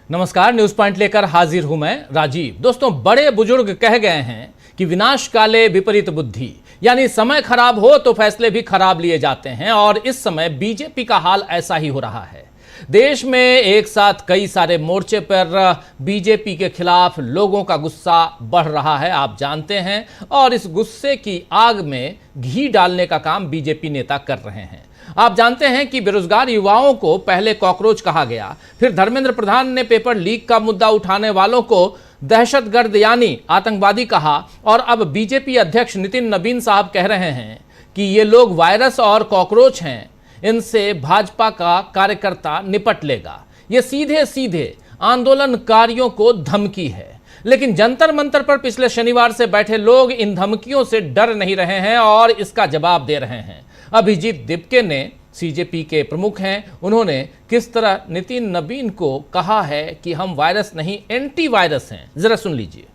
नमस्कार, news point लेकर हाजिर हूं मैं राजीव। दोस्तों, बड़े बुजुर्ग कह गए हैं कि विनाश काले विपरीत बुद्धि, यानी समय खराब हो तो फैसले भी खराब लिए जाते हैं और इस समय बीजेपी का हाल ऐसा ही हो रहा है। देश में एक साथ कई सारे मोर्चे पर बीजेपी के खिलाफ लोगों का गुस्सा बढ़ रहा है, आप जानते हैं, और इस गुस्से की आग में घी डालने का काम बीजेपी नेता कर रहे हैं। आप जानते हैं कि बेरोजगार युवाओं को पहले कॉकरोच कहा गया, फिर धर्मेंद्र प्रधान ने पेपर लीक का मुद्दा उठाने वालों को दहशतगर्द यानी आतंकवादी कहा, और अब बीजेपी अध्यक्ष नितिन नबीन साहब कह रहे हैं कि ये लोग वायरस और कॉकरोच हैं, इनसे भाजपा का कार्यकर्ता निपट लेगा। ये सीधे सीधे आंदोलनकारियों को धमकी है। लेकिन जंतर मंतर पर पिछले शनिवार से बैठे लोग इन धमकियों से डर नहीं रहे हैं और इसका जवाब दे रहे हैं। अभिजीत दिपके ने, सीजेपी के प्रमुख हैं, उन्होंने किस तरह नितिन नबीन को कहा है कि हम वायरस नहीं एंटी वायरस हैं, जरा सुन लीजिए।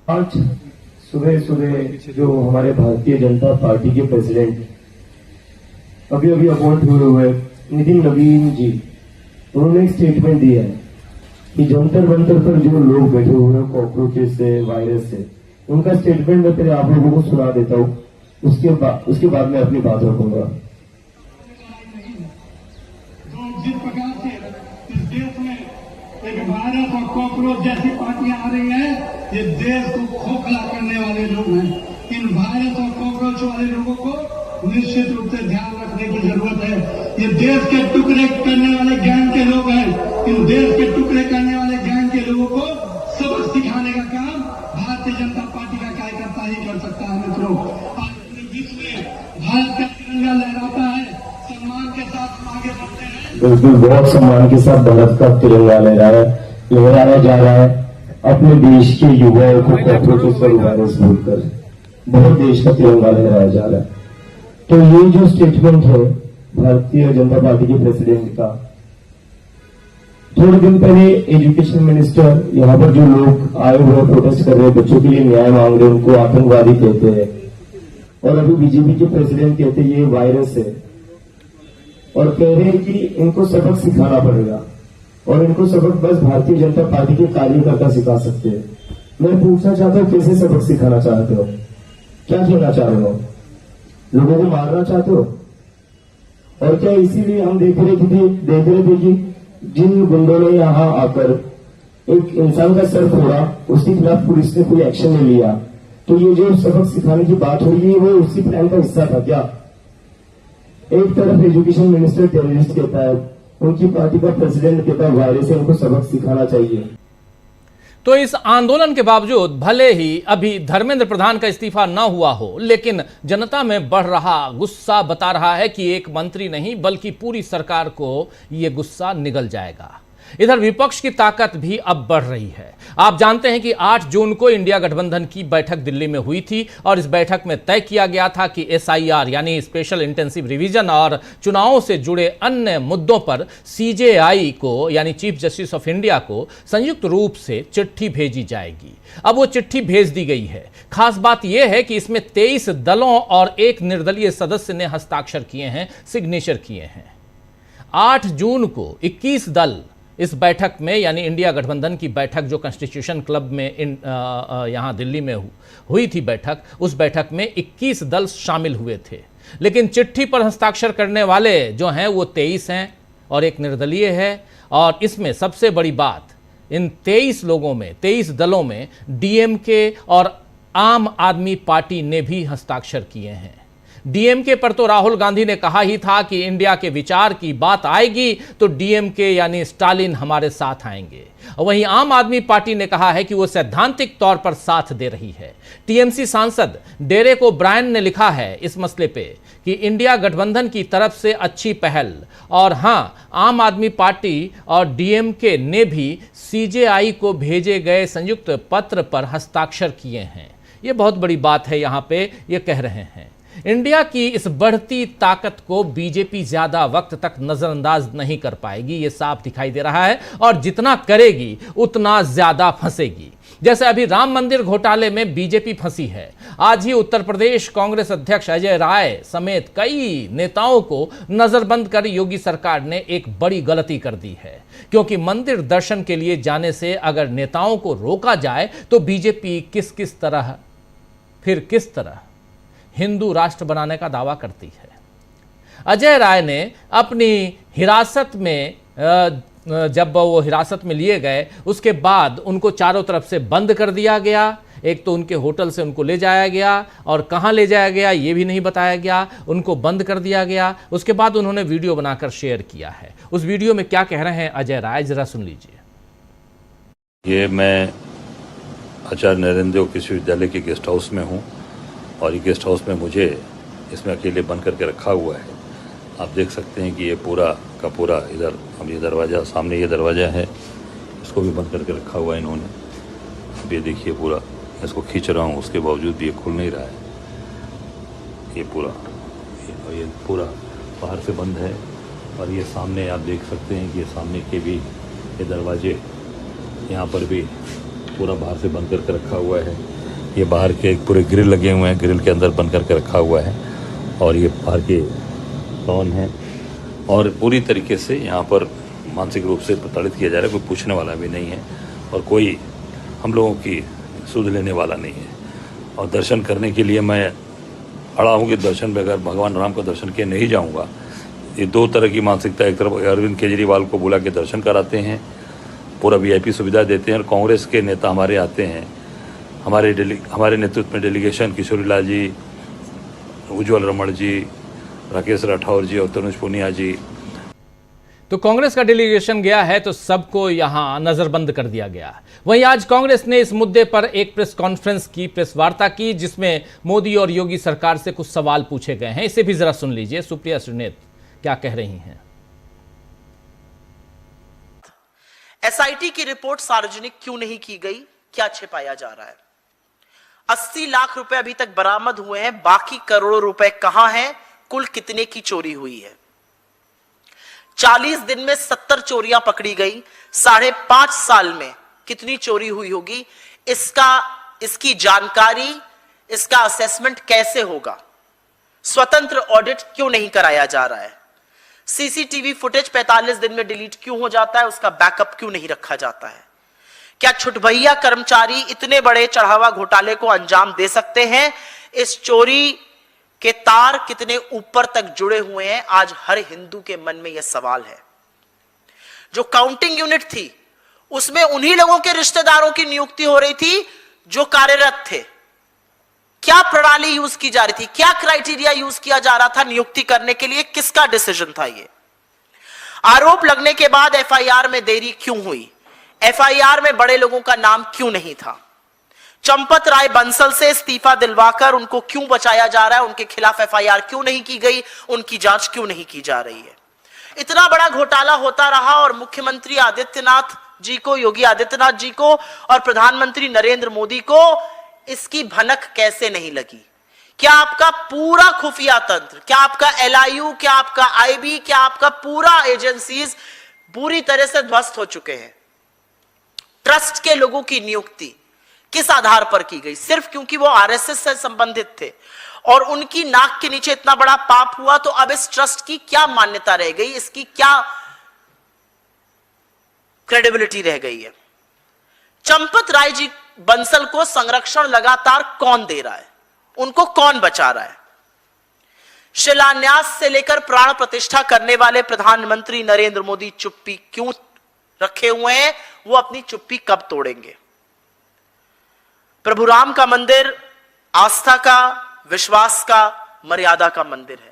आज सुबह सुबह जो हमारे भारतीय जनता पार्टी के प्रेसिडेंट अभी अपॉइंट हुए नितिन नबीन जी, उन्होंने एक स्टेटमेंट दिया है कि जंतर मंतर पर जो लोग बैठे हुए हैं कॉकरोचेस से, वायरस से, उनका स्टेटमेंट मैं पहले आप लोगों को सुना देता हूँ, उसके बाद मैं अपनी बात रखूंगा। जिस प्रकार से इस देश में एक वायरस और कॉकरोच जैसी पार्टियां आ रही हैं, ये देश को खोखला करने वाले लोग हैं। इन वायरस और कॉकरोच वाले लोगों को निश्चित रूप से ध्यान रखने की जरूरत है। ये देश के टुकड़े करने वाले गैंग के लोग हैं। इन देश के टुकड़े करने वाले गैंग के लोगों को सबक सिखाने का काम भारतीय जनता पार्टी का कार्यकर्ता ही कर सकता है। मित्रों, बीच में भारत का तिरंगा लहराता है, सम्मान के साथ आगे बढ़ते हैं। बिल्कुल, बहुत सम्मान के साथ भारत का तिरंगा लहराया जा रहा है। अपने देश के युवाओं को कॉकरोचेस और वायरस बोलकर बहुत देश का तिरंगा लहराया जा रहा है। तो ये जो स्टेटमेंट है भारतीय जनता पार्टी के प्रेसिडेंट का, थोड़े दिन पहले एजुकेशन मिनिस्टर, यहाँ पर जो लोग आए हुए प्रोटेस्ट कर रहे हैं, बच्चों के लिए न्याय मांग रहे हैं, उनको आतंकवादी कहते हैं, और अभी बीजेपी के प्रेसिडेंट कहते हैं ये वायरस है, और कह रहे हैं कि इनको सबक सिखाना पड़ेगा और इनको सबक बस भारतीय जनता पार्टी के कार्यकर्ता सिखा सकते हैं। मैं पूछना चाहता हूं, कैसे सबक सिखाना चाहते हो? क्या कहना चाह रहे हो? लोगों को मारना चाहते हो? और क्या इसीलिए हम देख रहे थे कि जिन गुंडों ने यहां आकर एक इंसान का सर फोड़ा, उसके खिलाफ पुलिस ने कोई एक्शन नहीं लिया, तो ये जो सबक सिखाने की बात हो रही है वो उसी प्लान का हिस्सा था क्या? एक तरफ एजुकेशन मिनिस्टर टेररिस्ट कहता है, उनकी पार्टी का प्रेसिडेंट कहता है वायरस से उनको सबक सिखाना चाहिए। तो इस आंदोलन के बावजूद भले ही अभी धर्मेंद्र प्रधान का इस्तीफा ना हुआ हो, लेकिन जनता में बढ़ रहा गुस्सा बता रहा है कि एक मंत्री नहीं बल्कि पूरी सरकार को यह गुस्सा निगल जाएगा। इधर विपक्ष की ताकत भी अब बढ़ रही है। आप जानते हैं कि 8 जून को इंडिया गठबंधन की बैठक दिल्ली में हुई थी और इस बैठक में तय किया गया था कि SIR यानी स्पेशल इंटेंसिव रिवीजन और चुनावों से जुड़े अन्य मुद्दों पर CJI को यानी चीफ जस्टिस ऑफ इंडिया को संयुक्त रूप से चिट्ठी भेजी जाएगी। अब वो चिट्ठी भेज दी गई है। खास बात यह है कि इसमें 23 दलों और एक निर्दलीय सदस्य ने हस्ताक्षर किए हैं, सिग्नेचर किए हैं। 8 जून को 21 दल इस बैठक में, यानी इंडिया गठबंधन की बैठक जो कॉन्स्टिट्यूशन क्लब में यहाँ दिल्ली में हुई थी बैठक, उस बैठक में 21 दल शामिल हुए थे। लेकिन चिट्ठी पर हस्ताक्षर करने वाले जो हैं वो 23 हैं और एक निर्दलीय है। और इसमें सबसे बड़ी बात, इन 23 लोगों में, 23 दलों में DMK और आम आदमी पार्टी ने भी हस्ताक्षर किए हैं। DMK पर तो राहुल गांधी ने कहा ही था कि इंडिया के विचार की बात आएगी तो DMK यानी स्टालिन हमारे साथ आएंगे। वहीं आम आदमी पार्टी ने कहा है कि वो सैद्धांतिक तौर पर साथ दे रही है। TMC सांसद डेरेक ओब्रायन ने लिखा है इस मसले पे कि इंडिया गठबंधन की तरफ से अच्छी पहल, और हां, आम आदमी पार्टी और DMK ने भी CJI को भेजे गए संयुक्त पत्र पर हस्ताक्षर किए हैं। ये बहुत बड़ी बात है, यहां पे ये कह रहे हैं। इंडिया की इस बढ़ती ताकत को बीजेपी ज्यादा वक्त तक नजरअंदाज नहीं कर पाएगी, यह साफ दिखाई दे रहा है। और जितना करेगी उतना ज्यादा फंसेगी। जैसे अभी राम मंदिर घोटाले में बीजेपी फंसी है। आज ही उत्तर प्रदेश कांग्रेस अध्यक्ष अजय राय समेत कई नेताओं को नजरबंद कर योगी सरकार ने एक बड़ी गलती कर दी है, क्योंकि मंदिर दर्शन के लिए जाने से अगर नेताओं को रोका जाए तो बीजेपी किस तरह हिंदू राष्ट्र बनाने का दावा करती है। अजय राय ने अपनी हिरासत में जब वो हिरासत में लिए गए उसके बाद उनको चारों तरफ से बंद कर दिया गया। एक तो उनके होटल से उनको ले जाया गया और कहां ले जाया गया ये भी नहीं बताया गया, उनको बंद कर दिया गया। उसके बाद उन्होंने वीडियो बनाकर शेयर किया है। उस वीडियो में क्या कह रहे हैं अजय राय, जरा सुन लीजिए। ये मैं आचार्य नरेंद्र देव कृषि विश्वविद्यालय के गेस्ट हाउस में हूँ और ये गेस्ट हाउस में मुझे इसमें अकेले बंद करके रखा हुआ है। आप देख सकते हैं कि ये पूरा का पूरा इधर अब ये दरवाज़ा, सामने ये दरवाज़ा है, इसको भी बंद करके रखा हुआ है इन्होंने। अब ये देखिए पूरा इसको खींच रहा हूँ, उसके बावजूद भी ये खुल नहीं रहा है। ये पूरा बाहर से बंद है। और ये सामने आप देख सकते हैं कि ये सामने के भी ये दरवाजे यहाँ पर भी पूरा बाहर से बंद करके रखा हुआ है। ये बाहर के पूरे ग्रिल लगे हुए हैं, ग्रिल के अंदर बंद करके रखा हुआ है। और ये बाहर के टॉन है और पूरी तरीके से यहाँ पर मानसिक रूप से प्रताड़ित किया जा रहा है। कोई पूछने वाला भी नहीं है और कोई हम लोगों की सुध लेने वाला नहीं है। और दर्शन करने के लिए मैं अड़ा हूँ कि दर्शन बगैर भगवान राम का दर्शन किए नहीं जाऊँगा। ये दो तरह की मानसिकता, एक तरफ अरविंद केजरीवाल को बुला के दर्शन कराते हैं, पूरा VIP सुविधा देते हैं, और कांग्रेस के नेता हमारे आते हैं, हमारे नेतृत्व में डेलीगेशन किशोरी लाल जी, उज्ज्वल रमण जी, राकेश राठौर जी और तनुज पुनिया जी। तो कांग्रेस का डेलीगेशन गया है तो सबको यहां नजरबंद कर दिया गया। वहीं आज कांग्रेस ने इस मुद्दे पर एक प्रेस कॉन्फ्रेंस की, प्रेस वार्ता की, जिसमें मोदी और योगी सरकार से कुछ सवाल पूछे गए हैं। इसे भी जरा सुन लीजिए, सुप्रिया सुनेत क्या कह रही हैं। SIT की रिपोर्ट सार्वजनिक क्यों नहीं की गई, क्या छिपाया जा रहा है? 80 लाख रुपए अभी तक बरामद हुए हैं, बाकी करोड़ों रुपए कहां हैं? कुल कितने की चोरी हुई है? 40 दिन में 70 चोरियां पकड़ी गई। 5.5 साल में कितनी चोरी हुई होगी? इसकी जानकारी, इसका असेसमेंट कैसे होगा? स्वतंत्र ऑडिट क्यों नहीं कराया जा रहा है? CCTV फुटेज 45 दिन में डिलीट क्यों हो जाता है? उसका बैकअप क्यों नहीं रखा जाता है? क्या छुटभैया कर्मचारी इतने बड़े चढ़ावा घोटाले को अंजाम दे सकते हैं? इस चोरी के तार कितने ऊपर तक जुड़े हुए हैं? आज हर हिंदू के मन में यह सवाल है। जो काउंटिंग यूनिट थी उसमें उन्हीं लोगों के रिश्तेदारों की नियुक्ति हो रही थी जो कार्यरत थे। क्या प्रणाली यूज की जा रही थी? क्या क्राइटेरिया यूज किया जा रहा था नियुक्ति करने के लिए? किसका डिसीजन था ये? आरोप लगने के बाद FIR में देरी क्यों हुई? FIR में बड़े लोगों का नाम क्यों नहीं था? चंपत राय बंसल से इस्तीफा दिलवाकर उनको क्यों बचाया जा रहा है? उनके खिलाफ FIR क्यों नहीं की गई? उनकी जांच क्यों नहीं की जा रही है? इतना बड़ा घोटाला होता रहा और मुख्यमंत्री आदित्यनाथ जी को, योगी आदित्यनाथ जी को और प्रधानमंत्री नरेंद्र मोदी को इसकी भनक कैसे नहीं लगी? क्या आपका पूरा खुफिया तंत्र, क्या आपका LIU, क्या आपका IB, क्या आपका पूरा एजेंसीज पूरी तरह से ध्वस्त हो चुके हैं? ट्रस्ट के लोगों की नियुक्ति किस आधार पर की गई? सिर्फ क्योंकि वो RSS से संबंधित थे और उनकी नाक के नीचे इतना बड़ा पाप हुआ, तो अब इस ट्रस्ट की क्या मान्यता रह गई? इसकी क्या क्रेडिबिलिटी रह गई है? चंपत राय जी बंसल को संरक्षण लगातार कौन दे रहा है? उनको कौन बचा रहा है? शिलान्यास से लेकर प्राण प्रतिष्ठा करने वाले प्रधानमंत्री नरेंद्र मोदी चुप्पी क्यों रखे हुए हैं? वो अपनी चुप्पी कब तोड़ेंगे? प्रभु राम का मंदिर आस्था का, विश्वास का, मर्यादा का मंदिर है।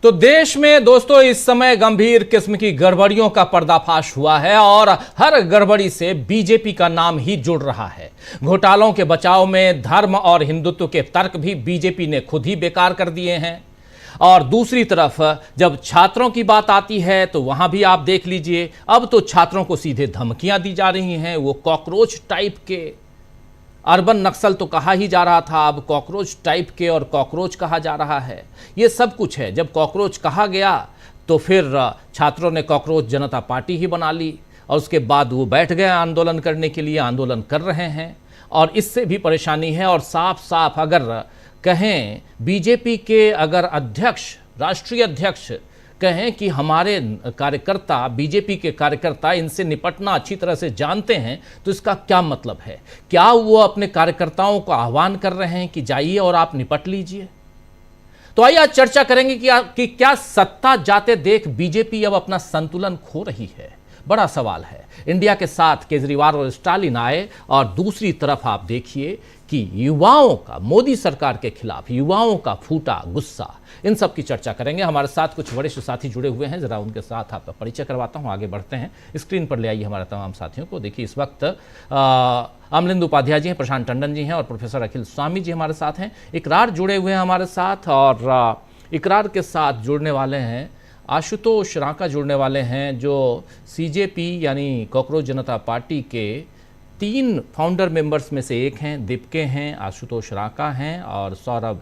तो देश में दोस्तों इस समय गंभीर किस्म की गड़बड़ियों का पर्दाफाश हुआ है और हर गड़बड़ी से बीजेपी का नाम ही जुड़ रहा है। घोटालों के बचाव में धर्म और हिंदुत्व के तर्क भी बीजेपी ने खुद ही बेकार कर दिए हैं। और दूसरी तरफ जब छात्रों की बात आती है तो वहां भी आप देख लीजिए, अब तो छात्रों को सीधे धमकियां दी जा रही हैं। वो कॉकरोच टाइप के अर्बन नक्सल तो कहा ही जा रहा था, अब कॉकरोच टाइप के और कॉकरोच कहा जा रहा है। ये सब कुछ है। जब कॉकरोच कहा गया तो फिर छात्रों ने कॉकरोच जनता पार्टी ही बना ली और उसके बाद वो बैठ गए आंदोलन करने के लिए, आंदोलन कर रहे हैं। और इससे भी परेशानी है। और साफ साफ अगर कहें बीजेपी के अगर अध्यक्ष, राष्ट्रीय अध्यक्ष कहें कि हमारे कार्यकर्ता, बीजेपी के कार्यकर्ता इनसे निपटना अच्छी तरह से जानते हैं, तो इसका क्या मतलब है? क्या वो अपने कार्यकर्ताओं को आह्वान कर रहे हैं कि जाइए और आप निपट लीजिए? तो आइए आज चर्चा करेंगे कि क्या सत्ता जाते देख बीजेपी अब अपना संतुलन खो रही है? बड़ा सवाल है। इंडिया के साथ केजरीवाल और स्टालिन आए और दूसरी तरफ आप देखिए कि युवाओं का, मोदी सरकार के खिलाफ युवाओं का फूटा गुस्सा, इन सब की चर्चा करेंगे। हमारे साथ कुछ वरिष्ठ साथी जुड़े हुए हैं, जरा उनके साथ आपका परिचय करवाता हूं, आगे बढ़ते हैं। स्क्रीन पर ले आइए हमारे तमाम साथियों को। देखिए इस वक्त अमलिंद उपाध्याय जी हैं, प्रशांत टंडन जी हैं और प्रोफेसर अखिल स्वामी जी हमारे साथ हैं। इकरार जुड़े हुए हैं हमारे साथ और इकरार के साथ जुड़ने वाले हैं आशुतोष रांका जुड़ने वाले हैं, जो सीजेपी यानी कॉकरोच जनता पार्टी के 3 फाउंडर मेंबर्स में से एक हैं। दीपके हैं, आशुतोष रांका हैं और सौरभ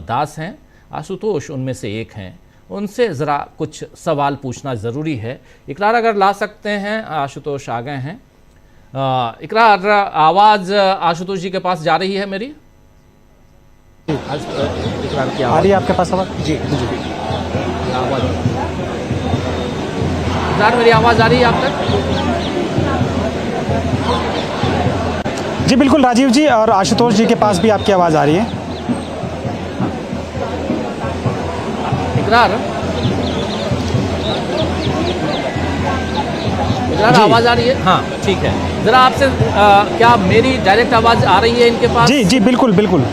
दास हैं। आशुतोष उनमें से एक हैं। उनसे ज़रा कुछ सवाल पूछना ज़रूरी है। इकरार अगर ला सकते हैं, आशुतोष आ गए हैं। इकरार, आवाज़ आशुतोष जी के पास जा रही है मेरी? इकरार की आ रही है आपके पास आवाज़? जी जी, आवाज़, इकरार मेरी आवाज़ आ रही है आप तक? जी बिल्कुल राजीव जी, और आशुतोष जी के पास भी आपकी आवाज़ आ रही है। इकरार, आवाज़ आ रही है? हाँ ठीक है। ज़रा आपसे क्या मेरी डायरेक्ट आवाज़ आ रही है इनके पास? जी जी बिल्कुल बिल्कुल।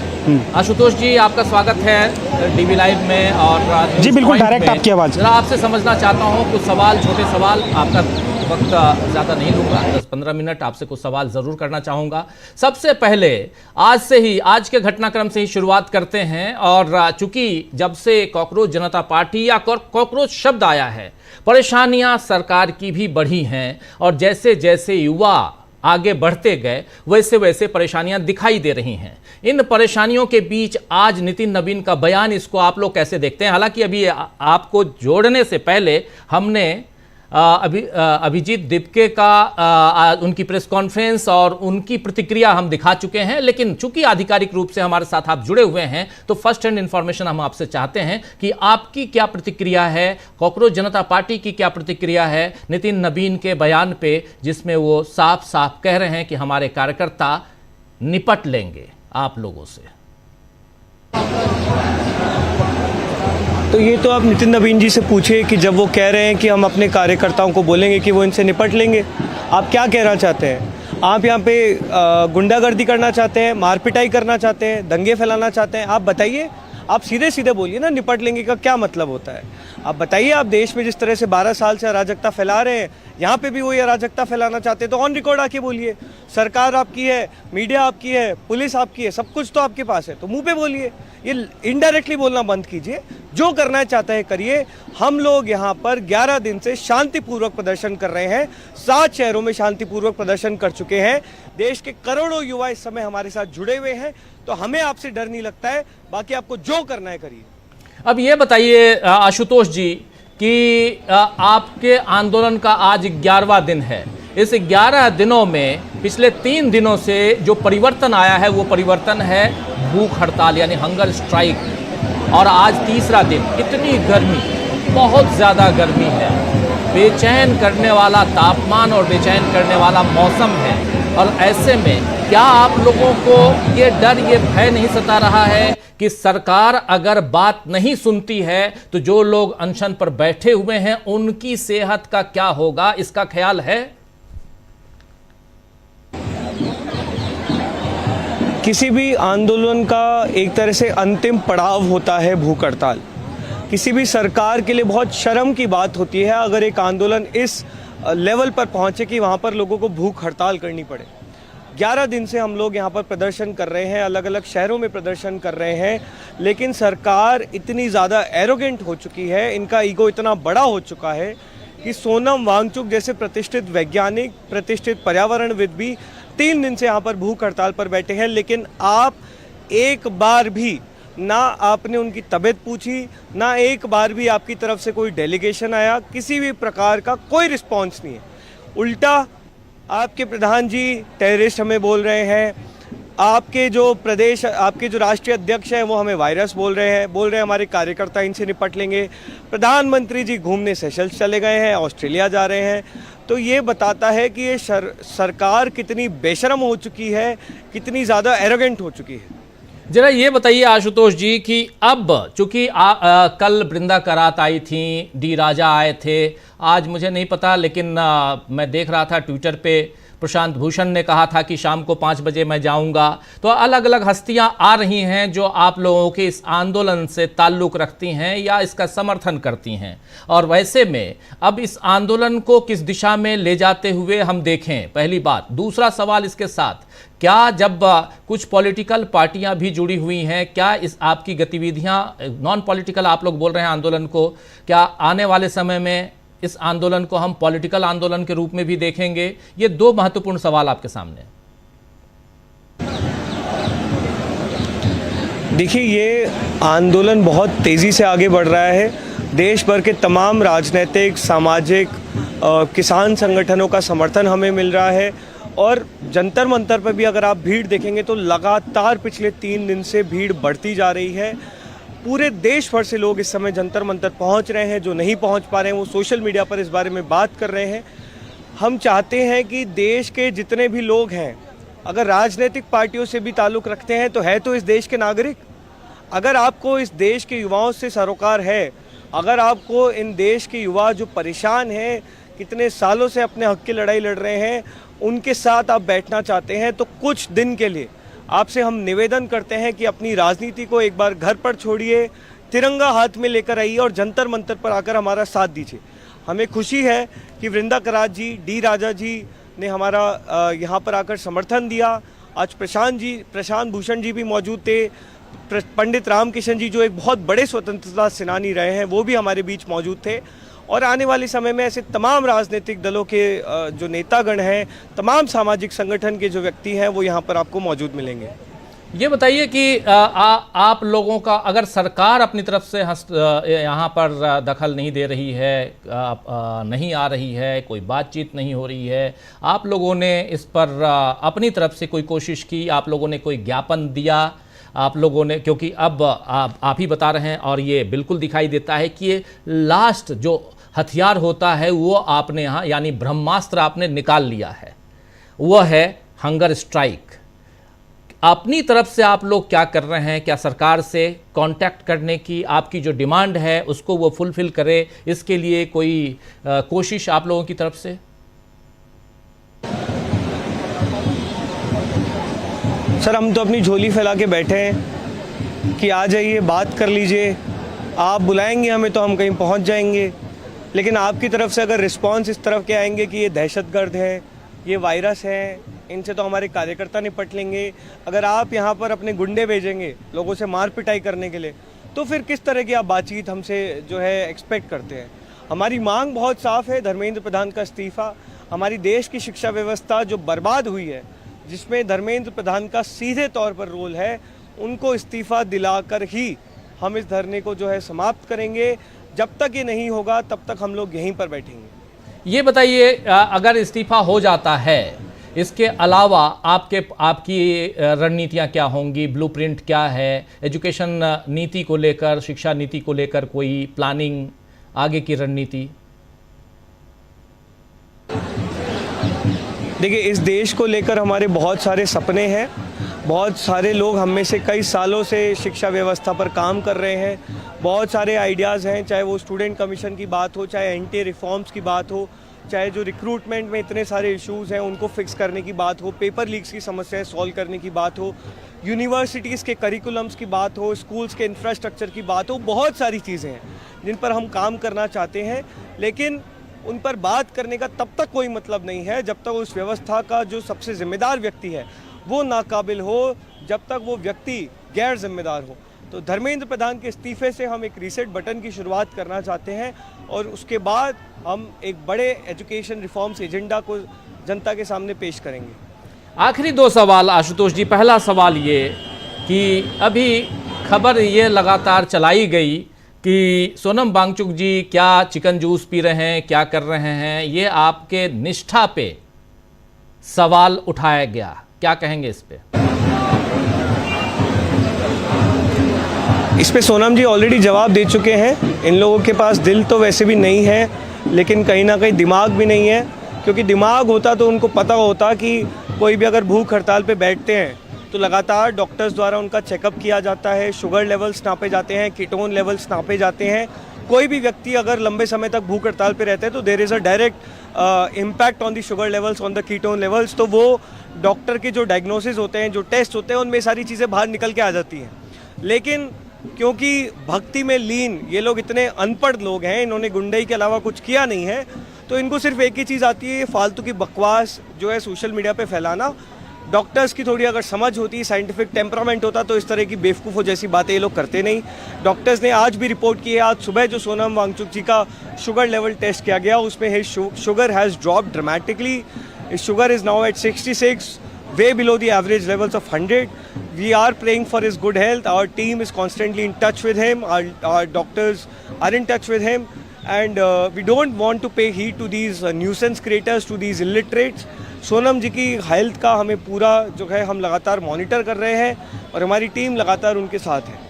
आशुतोष जी आपका स्वागत है डीवी लाइव में और जी बिल्कुल डायरेक्ट आपकी आवाज़। ज़रा आपसे समझना चाहता हूँ कुछ सवाल, छोटे सवाल, आपका वक्त ज़्यादा नहीं लूँगा, 10-15 मिनट आपसे कुछ सवाल ज़रूर करना चाहूँगा। सबसे पहले आज के घटनाक्रम से ही शुरुआत करते हैं। और चूंकि जब से कॉकरोच जनता पार्टी या कॉकरोच शब्द आया है, परेशानियां सरकार की भी बढ़ी हैं और जैसे जैसे युवा आगे बढ़ते गए वैसे वैसे परेशानियां दिखाई दे रही हैं। इन परेशानियों के बीच आज नितिन नवीन का बयान, इसको आप लोग कैसे देखते हैं? हालांकि अभी आपको जोड़ने से पहले हमने अभिजीत दीपके का उनकी प्रेस कॉन्फ्रेंस और उनकी प्रतिक्रिया हम दिखा चुके हैं, लेकिन चूंकि आधिकारिक रूप से हमारे साथ आप जुड़े हुए हैं तो फर्स्ट हैंड इंफॉर्मेशन हम आपसे चाहते हैं कि आपकी क्या प्रतिक्रिया है, कॉकरोच जनता पार्टी की क्या प्रतिक्रिया है नितिन नवीन के बयान पे, जिसमें वो साफ साफ कह रहे हैं कि हमारे कार्यकर्ता निपट लेंगे आप लोगों से। तो ये तो आप नितिन नवीन जी से पूछिए कि जब वो कह रहे हैं कि हम अपने कार्यकर्ताओं को बोलेंगे कि वो इनसे निपट लेंगे, आप क्या कहना चाहते हैं? आप यहाँ पे गुंडागर्दी करना चाहते हैं, मारपिटाई करना चाहते हैं, दंगे फैलाना चाहते हैं? आप बताइए, आप सीधे सीधे बोलिए ना, निपट लेंगे का क्या मतलब होता है? आप बताइए, आप देश में जिस तरह से 12 साल से अराजकता फैला रहे हैं, यहाँ पे भी वही अराजकता फैलाना चाहते हैं, तो ऑन रिकॉर्ड आके बोलिए। सरकार आपकी है, मीडिया आपकी है, पुलिस आपकी है, सब कुछ तो आपके पास है, तो मुंह पे बोलिए। ये इनडायरेक्टली बोलना बंद कीजिए, जो करना चाहता है करिए। हम लोग यहाँ पर 11 दिन से शांतिपूर्वक प्रदर्शन कर रहे हैं, 7 शहरों में शांतिपूर्वक प्रदर्शन कर चुके हैं। देश के करोड़ों युवा इस समय हमारे साथ जुड़े हुए हैं, तो हमें आपसे डर नहीं लगता है। बाकी आपको जो करना है करिए। अब ये बताइए आशुतोष जी कि आपके आंदोलन का आज 11वां दिन है। इस 11 दिनों में पिछले 3 दिनों से जो परिवर्तन आया है वो परिवर्तन है भूख हड़ताल यानी हंगर स्ट्राइक, और आज तीसरा दिन। इतनी गर्मी, बहुत ज़्यादा गर्मी है, बेचैन करने वाला तापमान और बेचैन करने वाला मौसम है। और ऐसे में क्या आप लोगों को ये डर, ये भय नहीं सता रहा है कि सरकार अगर बात नहीं सुनती है तो जो लोग अनशन पर बैठे हुए हैं उनकी सेहत का क्या होगा? इसका ख्याल है? किसी भी आंदोलन का एक तरह से अंतिम पड़ाव होता है भूख हड़ताल। किसी भी सरकार के लिए बहुत शर्म की बात होती है अगर एक आंदोलन इस लेवल पर पहुंचे कि वहां पर लोगों को भूख हड़ताल करनी पड़े। 11 दिन से हम लोग यहाँ पर प्रदर्शन कर रहे हैं, अलग अलग शहरों में प्रदर्शन कर रहे हैं, लेकिन सरकार इतनी ज़्यादा एरोगेंट हो चुकी है, इनका ईगो इतना बड़ा हो चुका है कि सोनम वांगचुक जैसे प्रतिष्ठित वैज्ञानिक, प्रतिष्ठित पर्यावरणविद भी 3 दिन से यहाँ पर भूख हड़ताल पर बैठे हैं, लेकिन आप एक बार भी ना आपने उनकी तबीयत पूछी, ना एक बार भी आपकी तरफ से कोई डेलीगेशन आया, किसी भी प्रकार का कोई रिस्पांस नहीं है। उल्टा आपके प्रधान जी टेररिस्ट हमें बोल रहे हैं, आपके जो राष्ट्रीय अध्यक्ष हैं वो हमें वायरस बोल रहे हैं हमारे कार्यकर्ता इनसे निपट लेंगे। प्रधानमंत्री जी घूमने सेशल्स चले गए हैं, ऑस्ट्रेलिया जा रहे हैं। तो ये बताता है कि ये सरकार कितनी बेशर्म हो चुकी है, कितनी ज़्यादा एरोगेंट हो चुकी है। जरा ये बताइए आशुतोष जी कि अब चूंकि कल वृंदा करात आई थी, डी राजा आए थे, आज मुझे नहीं पता, लेकिन मैं देख रहा था ट्विटर पे प्रशांत भूषण ने कहा था कि शाम को 5 बजे मैं जाऊंगा। तो अलग अलग हस्तियां आ रही हैं जो आप लोगों के इस आंदोलन से ताल्लुक रखती हैं या इसका समर्थन करती हैं, और वैसे में अब इस आंदोलन को किस दिशा में ले जाते हुए हम देखें, पहली बात। दूसरा सवाल इसके साथ, क्या जब कुछ पॉलिटिकल पार्टियां भी जुड़ी हुई हैं, क्या इस आपकी गतिविधियां नॉन पॉलिटिकल आप लोग बोल रहे हैं आंदोलन को, क्या आने वाले समय में इस आंदोलन को हम पॉलिटिकल आंदोलन के रूप में भी देखेंगे? ये 2 महत्वपूर्ण सवाल आपके सामने। देखिए, ये आंदोलन बहुत तेज़ी से आगे बढ़ रहा है। देश भर के तमाम राजनीतिक, सामाजिक, किसान संगठनों का समर्थन हमें मिल रहा है, और जंतर मंतर पर भी अगर आप भीड़ देखेंगे तो लगातार पिछले 3 दिन से भीड़ बढ़ती जा रही है। पूरे देश भर से लोग इस समय जंतर मंतर पहुंच रहे हैं। जो नहीं पहुंच पा रहे हैं वो सोशल मीडिया पर इस बारे में बात कर रहे हैं। हम चाहते हैं कि देश के जितने भी लोग हैं, अगर राजनीतिक पार्टियों से भी ताल्लुक़ रखते हैं तो है तो इस देश के नागरिक। अगर आपको इस देश के युवाओं से सरोकार है, अगर आपको इन देश के युवा जो परेशान हैं, कितने सालों से अपने हक की लड़ाई लड़ रहे हैं, उनके साथ आप बैठना चाहते हैं, तो कुछ दिन के लिए आपसे हम निवेदन करते हैं कि अपनी राजनीति को एक बार घर पर छोड़िए, तिरंगा हाथ में लेकर आइए और जंतर मंतर पर आकर हमारा साथ दीजिए। हमें खुशी है कि वृंदा करात जी, डी राजा जी ने हमारा यहाँ पर आकर समर्थन दिया। आज प्रशांत भूषण जी भी मौजूद थे, पंडित रामकिशन जी जो एक बहुत बड़े स्वतंत्रता सेनानी रहे हैं वो भी हमारे बीच मौजूद थे, और आने वाले समय में ऐसे तमाम राजनीतिक दलों के जो नेतागण हैं, तमाम सामाजिक संगठन के जो व्यक्ति हैं वो यहाँ पर आपको मौजूद मिलेंगे। ये बताइए कि आप लोगों का अगर सरकार अपनी तरफ से यहाँ पर दखल नहीं दे रही है, नहीं आ रही है, कोई बातचीत नहीं हो रही है, आप लोगों ने इस पर अपनी तरफ से कोई कोशिश की, आप लोगों ने कोई ज्ञापन दिया, आप लोगों ने, क्योंकि अब आप ही बता रहे हैं और ये बिल्कुल दिखाई देता है कि ये लास्ट जो हथियार होता है वो आपने यहाँ यानी ब्रह्मास्त्र आपने निकाल लिया है, वो है हंगर स्ट्राइक। अपनी तरफ से आप लोग क्या कर रहे हैं? क्या सरकार से कांटेक्ट करने की आपकी जो डिमांड है उसको वो फुलफिल करे, इसके लिए कोई कोशिश आप लोगों की तरफ से? सर, हम तो अपनी झोली फैला के बैठे हैं कि आ जाइए, बात कर लीजिए, आप बुलाएंगे हमें तो हम कहीं पहुंच जाएंगे। लेकिन आपकी तरफ से अगर रिस्पांस इस तरफ के आएंगे कि ये दहशतगर्द है, ये वायरस है, इनसे तो हमारे कार्यकर्ता निपट लेंगे, अगर आप यहाँ पर अपने गुंडे भेजेंगे लोगों से मार पिटाई करने के लिए, तो फिर किस तरह की आप बातचीत हमसे जो है एक्सपेक्ट करते हैं? हमारी मांग बहुत साफ है, धर्मेंद्र प्रधान का इस्तीफ़ा। हमारी देश की शिक्षा व्यवस्था जो बर्बाद हुई है, जिसमें धर्मेंद्र प्रधान का सीधे तौर पर रोल है, उनको इस्तीफ़ा दिलाकर ही हम इस धरने को जो है समाप्त करेंगे। जब तक ये नहीं होगा तब तक हम लोग यहीं पर बैठेंगे। ये बताइए, अगर इस्तीफा हो जाता है, इसके अलावा आपकी रणनीतियां क्या होंगी? ब्लूप्रिंट क्या है? एजुकेशन नीति को लेकर, शिक्षा नीति को लेकर कोई प्लानिंग, आगे की रणनीति? देखिए, इस देश को लेकर हमारे बहुत सारे सपने हैं। बहुत सारे लोग हम में से कई सालों से शिक्षा व्यवस्था पर काम कर रहे हैं। बहुत सारे आइडियाज़ हैं, चाहे वो स्टूडेंट कमीशन की बात हो, चाहे एंटी रिफॉर्म्स की बात हो, चाहे जो रिक्रूटमेंट में इतने सारे इश्यूज़ हैं उनको फिक्स करने की बात हो, पेपर लीक्स की समस्याएं सॉल्व करने की बात हो, यूनिवर्सिटीज़ के करिकुलम्स की बात हो, स्कूल्स के इंफ्रास्ट्रक्चर की बात हो। बहुत सारी चीज़ें हैं जिन पर हम काम करना चाहते हैं, लेकिन उन पर बात करने का तब तक कोई मतलब नहीं है जब तक उस व्यवस्था का जो सबसे जिम्मेदार व्यक्ति है वो नाकाबिल हो, जब तक वो व्यक्ति गैर जिम्मेदार हो। तो धर्मेंद्र प्रधान के इस्तीफे से हम एक रीसेट बटन की शुरुआत करना चाहते हैं, और उसके बाद हम एक बड़े एजुकेशन रिफॉर्म्स एजेंडा को जनता के सामने पेश करेंगे। आखिरी दो सवाल आशुतोष जी। पहला सवाल ये कि अभी खबर ये लगातार चलाई गई कि सोनम वांगचुक जी क्या चिकन जूस पी रहे हैं, क्या कर रहे हैं, ये आपके निष्ठा पे सवाल उठाया गया, क्या कहेंगे इस पे? इस पे सोनम जी ऑलरेडी जवाब दे चुके हैं। इन लोगों के पास दिल तो वैसे भी नहीं है, लेकिन कहीं ना कहीं दिमाग भी नहीं है, क्योंकि दिमाग होता तो उनको पता होता कि कोई भी अगर भूख हड़ताल पे बैठते हैं तो लगातार डॉक्टर्स द्वारा उनका चेकअप किया जाता है, शुगर लेवल्स नापे जाते हैं, कीटोन लेवल्स नापे जाते हैं। कोई भी व्यक्ति अगर लंबे समय तक भूख हड़ताल पे रहते हैं तो there is a direct impact on the sugar levels, on the ketone levels. तो वो डॉक्टर के जो डायग्नोसिस होते हैं, जो टेस्ट होते हैं, उनमें सारी चीज़ें बाहर निकल के आ जाती हैं। लेकिन क्योंकि भक्ति में लीन ये लोग इतने अनपढ़ लोग हैं, इन्होंने गुंडई के अलावा कुछ किया नहीं है, तो इनको सिर्फ एक ही चीज़ आती है, ये फालतू की बकवास जो है सोशल मीडिया पे फैलाना। डॉक्टर्स की थोड़ी अगर समझ होती, साइंटिफिक टेम्परामेंट होता, तो इस तरह की बेवकूफ़ों जैसी बातें ये लोग करते नहीं। डॉक्टर्स ने आज भी रिपोर्ट की है, आज सुबह जो सोनम वांगचुक जी का शुगर लेवल टेस्ट किया गया उसमें his sugar has drop dramatically. His sugar is now at 66, way below the average levels of 100. We are praying for his good health. Our team is constantly in touch with him. Our doctors are in touch with him. And we don't want to pay heed to these nuisance creators, to these illiterates. Sonam ji की health का हमें पूरा जो है हम लगातार monitor कर रहे हैं और हमारी टीम लगातार उनके साथ है।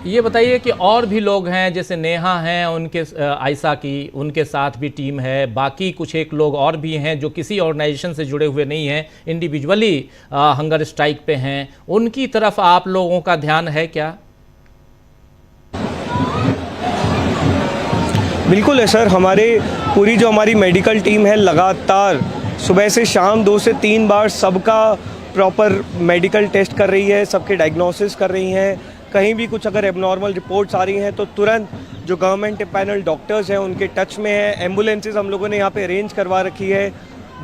ये बताइए कि और भी लोग हैं, जैसे नेहा हैं, उनके आयशा की, उनके साथ भी टीम है, बाकी कुछ एक लोग और भी हैं जो किसी ऑर्गेनाइजेशन से जुड़े हुए नहीं हैं, इंडिविजुअली हंगर स्ट्राइक पे हैं, उनकी तरफ आप लोगों का ध्यान है क्या? बिल्कुल है सर, पूरी जो हमारी मेडिकल टीम है लगातार सुबह से शाम 2 से 3 बार सबका प्रॉपर मेडिकल टेस्ट कर रही है, सबके डायग्नोसिस कर रही हैं। कहीं भी कुछ अगर एबनॉर्मल रिपोर्ट्स आ रही हैं तो तुरंत जो गवर्नमेंट पैनल डॉक्टर्स हैं उनके टच में है। एम्बुलेंसेज हम लोगों ने यहाँ पे अरेंज करवा रखी है,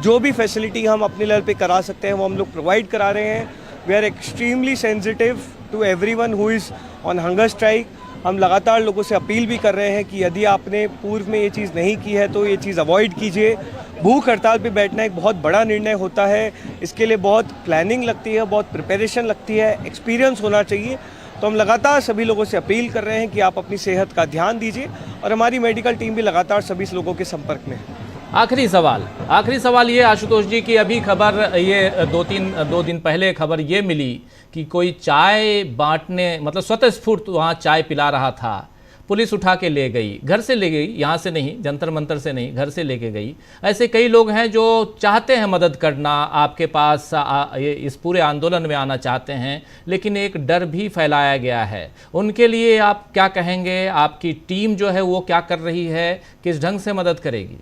जो भी फैसिलिटी हम अपने लेवल पे करा सकते हैं वो हम लोग प्रोवाइड करा रहे हैं। We are extremely sensitive to everyone who is on hunger strike. हम लगातार लोगों से अपील भी कर रहे हैं कि यदि आपने पूर्व में ये चीज़ नहीं की है तो ये चीज़ अवॉइड कीजिए। भूख हड़ताल पे बैठना एक बहुत बड़ा निर्णय होता है, इसके लिए बहुत प्लानिंग लगती है, बहुत प्रिपरेशन लगती है, एक्सपीरियंस होना चाहिए। तो हम लगातार सभी लोगों से अपील कर रहे हैं कि आप अपनी सेहत का ध्यान दीजिए और हमारी मेडिकल टीम भी लगातार सभी लोगों के संपर्क में है। आखिरी सवाल ये आशुतोष जी की अभी खबर ये 2 दिन पहले खबर ये मिली कि कोई चाय बांटने, मतलब स्वतःस्फूर्त वहाँ चाय पिला रहा था, पुलिस उठा के ले गई, घर से ले गई, यहाँ से नहीं, जंतर मंतर से नहीं, घर से लेके गई। ऐसे कई लोग हैं जो चाहते हैं मदद करना, आपके पास इस पूरे आंदोलन में आना चाहते हैं, लेकिन एक डर भी फैलाया गया है। उनके लिए आप क्या कहेंगे? आपकी टीम जो है वो क्या कर रही है, किस ढंग से मदद करेगी?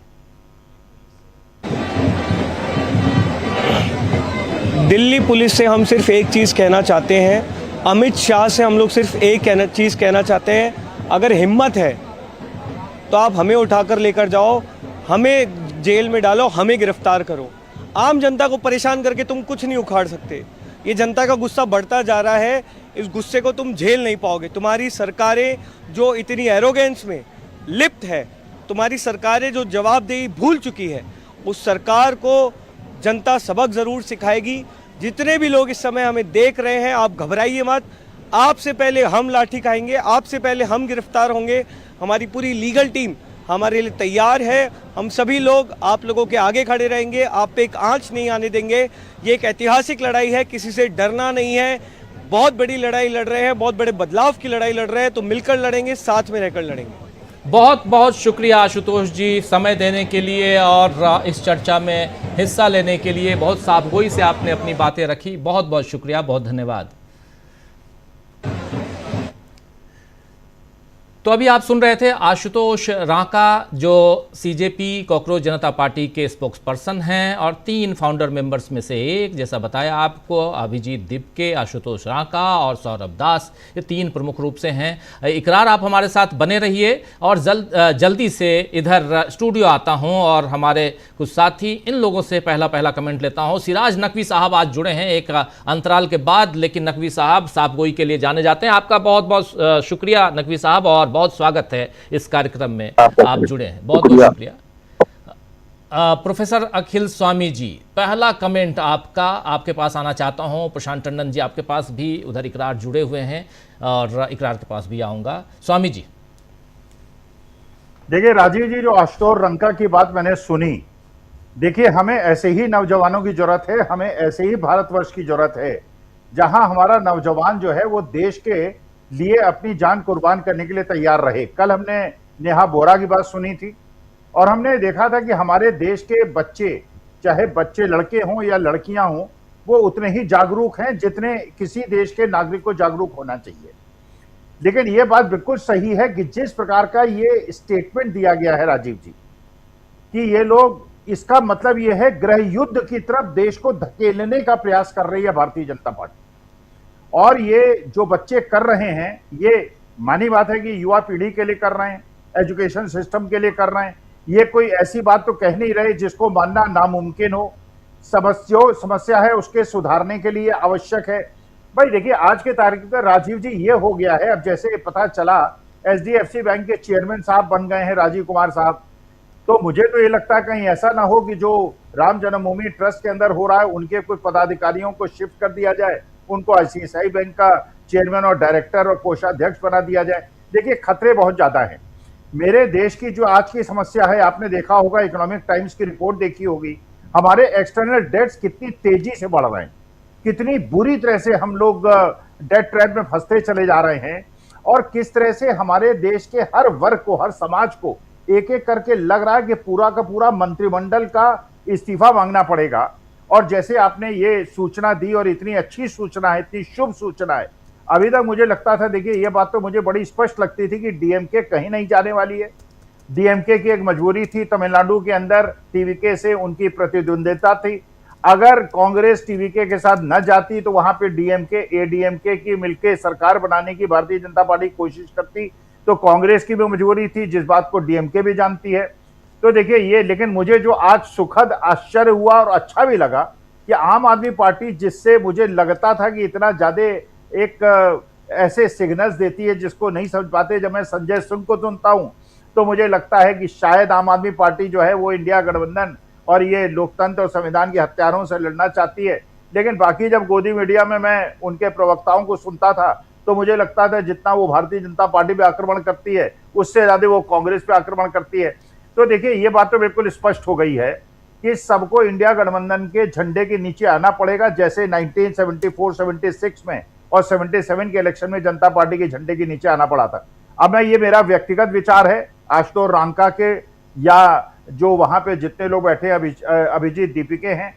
दिल्ली पुलिस से हम सिर्फ एक चीज़ कहना चाहते हैं, अमित शाह से हम लोग सिर्फ एक चीज़ कहना चाहते हैं, अगर हिम्मत है तो आप हमें उठाकर लेकर जाओ, हमें जेल में डालो, हमें गिरफ्तार करो। आम जनता को परेशान करके तुम कुछ नहीं उखाड़ सकते। ये जनता का गुस्सा बढ़ता जा रहा है, इस गुस्से को तुम झेल नहीं पाओगे। तुम्हारी सरकारें जो इतनी एरोगेंस में लिप्त है, तुम्हारी सरकारें जो जवाबदेही भूल चुकी है, उस सरकार को जनता सबक ज़रूर सिखाएगी। जितने भी लोग इस समय हमें देख रहे हैं, आप घबराइए मत, आपसे पहले हम लाठी खाएंगे, आपसे पहले हम गिरफ्तार होंगे। हमारी पूरी लीगल टीम हमारे लिए तैयार है। हम सभी लोग आप लोगों के आगे खड़े रहेंगे, आप पे एक आंच नहीं आने देंगे। ये एक ऐतिहासिक लड़ाई है, किसी से डरना नहीं है। बहुत बड़ी लड़ाई लड़ रहे हैं, बहुत बड़े बदलाव की लड़ाई लड़ रहे हैं, तो मिलकर लड़ेंगे, साथ में रहकर लड़ेंगे। बहुत बहुत शुक्रिया आशुतोष जी, समय देने के लिए और इस चर्चा में हिस्सा लेने के लिए। बहुत साफगोई से आपने अपनी बातें रखी, बहुत बहुत शुक्रिया, बहुत धन्यवाद। तो अभी आप सुन रहे थे आशुतोष रांका, जो सीजेपी कॉकरोच जनता पार्टी के स्पोक्स पर्सन हैं और 3 फाउंडर मेंबर्स में से एक। जैसा बताया आपको, अभिजीत दिपके, आशुतोष रांका और सौरभ दास, ये 3 प्रमुख रूप से हैं। इकरार आप हमारे साथ बने रहिए और जल्दी से इधर स्टूडियो आता हूं और हमारे कुछ साथी, इन लोगों से पहला कमेंट लेता हूं। सिराज नकवी साहब आज जुड़े हैं एक अंतराल के बाद, लेकिन नकवी साहब साफगोई के लिए जाने जाते हैं। आपका बहुत बहुत शुक्रिया नकवी साहब, और बहुत स्वागत है इस कार्यक्रम में, आप जुड़े हैं, बहुत बहुत शुक्रिया। प्रोफेसर अखिल स्वामी जी, पहला कमेंट आपका, आपके पास आना चाहता हूं। प्रशांत टंडन जी आपके पास भी उधर इकरार जुड़े हुए हैं और इकरार के पास भी आऊंगा। स्वामी जी। देखिए राजीव जी, जो आशुतोष रंका की बात मैंने सुनी, देखिए हमें ऐसे ही नौजवानों की जरूरत है, हमें ऐसे ही भारतवर्ष की जरूरत है जहां हमारा नौजवान जो है वो देश के लिए अपनी जान कुर्बान करने के लिए तैयार रहे। कल हमने नेहा बोरा की बात सुनी थी और हमने देखा था कि हमारे देश के बच्चे, चाहे बच्चे लड़के हों या लड़कियां हों, वो उतने ही जागरूक हैं जितने किसी देश के नागरिक को जागरूक होना चाहिए। लेकिन ये बात बिल्कुल सही है कि जिस प्रकार का ये स्टेटमेंट दिया गया है राजीव जी, कि ये लोग, इसका मतलब ये है गृह युद्ध की तरफ देश को धकेलने का प्रयास कर रही है भारतीय जनता पार्टी। और ये जो बच्चे कर रहे हैं, ये मानी बात है कि युवा पीढ़ी के लिए कर रहे हैं, एजुकेशन सिस्टम के लिए कर रहे हैं। ये कोई ऐसी बात तो कह नहीं रहे जिसको मानना नामुमकिन हो। समस्या है उसके सुधारने के लिए आवश्यक है। भाई देखिए, आज के तारीख में राजीव जी ये हो गया है, अब जैसे पता चला एचडीएफसी बैंक के चेयरमैन साहब बन गए हैं राजीव कुमार साहब, तो मुझे तो ये लगता है कहीं ऐसा ना हो कि जो राम जन्मभूमि ट्रस्ट के अंदर हो रहा है उनके कुछ पदाधिकारियों को शिफ्ट कर दिया जाए, उनको आईसीआईसीआई बैंक का चेयरमैन और डायरेक्टर और कोषाध्यक्ष बना दिया जाए। देखिए खतरे बहुत ज्यादा हैं। मेरे देश की जो आज की समस्या है, आपने देखा होगा, इकोनॉमिक टाइम्स की रिपोर्ट देखी होगी, हमारे एक्सटर्नल डेट्स कितनी तेजी से बढ़ रहे हैं, कितनी बुरी तरह से हम लोग डेट ट्रैप में फंसते चले जा रहे हैं, और किस तरह से हमारे देश के हर वर्ग को, हर समाज को एक एक करके लग रहा है कि पूरा का पूरा मंत्रिमंडल का इस्तीफा मांगना पड़ेगा। और जैसे आपने ये सूचना दी, और इतनी अच्छी सूचना है, इतनी शुभ सूचना है, अभी तक मुझे लगता था, देखिए ये बात तो मुझे बड़ी स्पष्ट लगती थी कि डीएमके कहीं नहीं जाने वाली है। डीएमके की एक मजबूरी थी, तमिलनाडु के अंदर टीवीके से उनकी प्रतिद्वंदिता थी। अगर कांग्रेस टीवीके के साथ न जाती तो वहां पे डीएमके एडीएमके की मिलकर सरकार बनाने की भारतीय जनता पार्टी कोशिश करती, तो कांग्रेस की भी मजबूरी थी, जिस बात को डीएमके भी जानती है। तो देखिए ये, लेकिन मुझे जो आज सुखद आश्चर्य हुआ और अच्छा भी लगा कि आम आदमी पार्टी, जिससे मुझे लगता था कि इतना ज्यादा एक ऐसे सिग्नल्स देती है जिसको नहीं समझ पाते, जब मैं संजय सिंह को सुनता हूं तो मुझे लगता है कि शायद आम आदमी पार्टी जो है वो इंडिया गठबंधन और ये लोकतंत्र और संविधान के हत्यारों से लड़ना चाहती है। लेकिन बाकी जब गोदी मीडिया में मैं उनके प्रवक्ताओं को सुनता था तो मुझे लगता था जितना वो भारतीय जनता पार्टी पे आक्रमण करती है उससे ज्यादा वो कांग्रेस पे आक्रमण करती है। तो देखिए ये बात तो बिल्कुल स्पष्ट हो गई है कि सबको इंडिया गठबंधन के झंडे के नीचे आना पड़ेगा, जैसे 1974-76 में और 77 के इलेक्शन में जनता पार्टी के झंडे के नीचे आना पड़ा था। अब मैं, ये मेरा व्यक्तिगत विचार है, आशुतोष रांका के या जो वहां पे जितने लोग बैठे अभिजीत दीपिके हैं,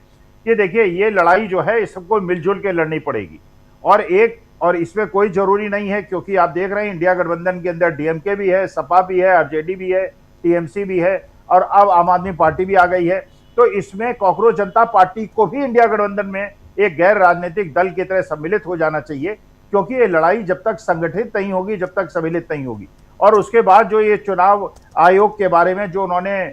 कि देखिए ये लड़ाई जो है इस सबको मिलजुल के लड़नी पड़ेगी। और इसमें कोई जरूरी नहीं है, क्योंकि आप देख रहे हैं इंडिया गठबंधन के अंदर डीएमके भी है, सपा भी है, आरजेडी भी है, टीएमसी भी है, और अब आम आदमी पार्टी भी आ गई है। तो इसमें कॉकरोच जनता पार्टी को भी इंडिया गठबंधन में एक गैर राजनीतिक दल की तरह सम्मिलित हो जाना चाहिए, क्योंकि ये लड़ाई जब तक संगठित नहीं होगी, जब तक सम्मिलित नहीं होगी। और उसके बाद जो ये चुनाव आयोग के बारे में जो उन्होंने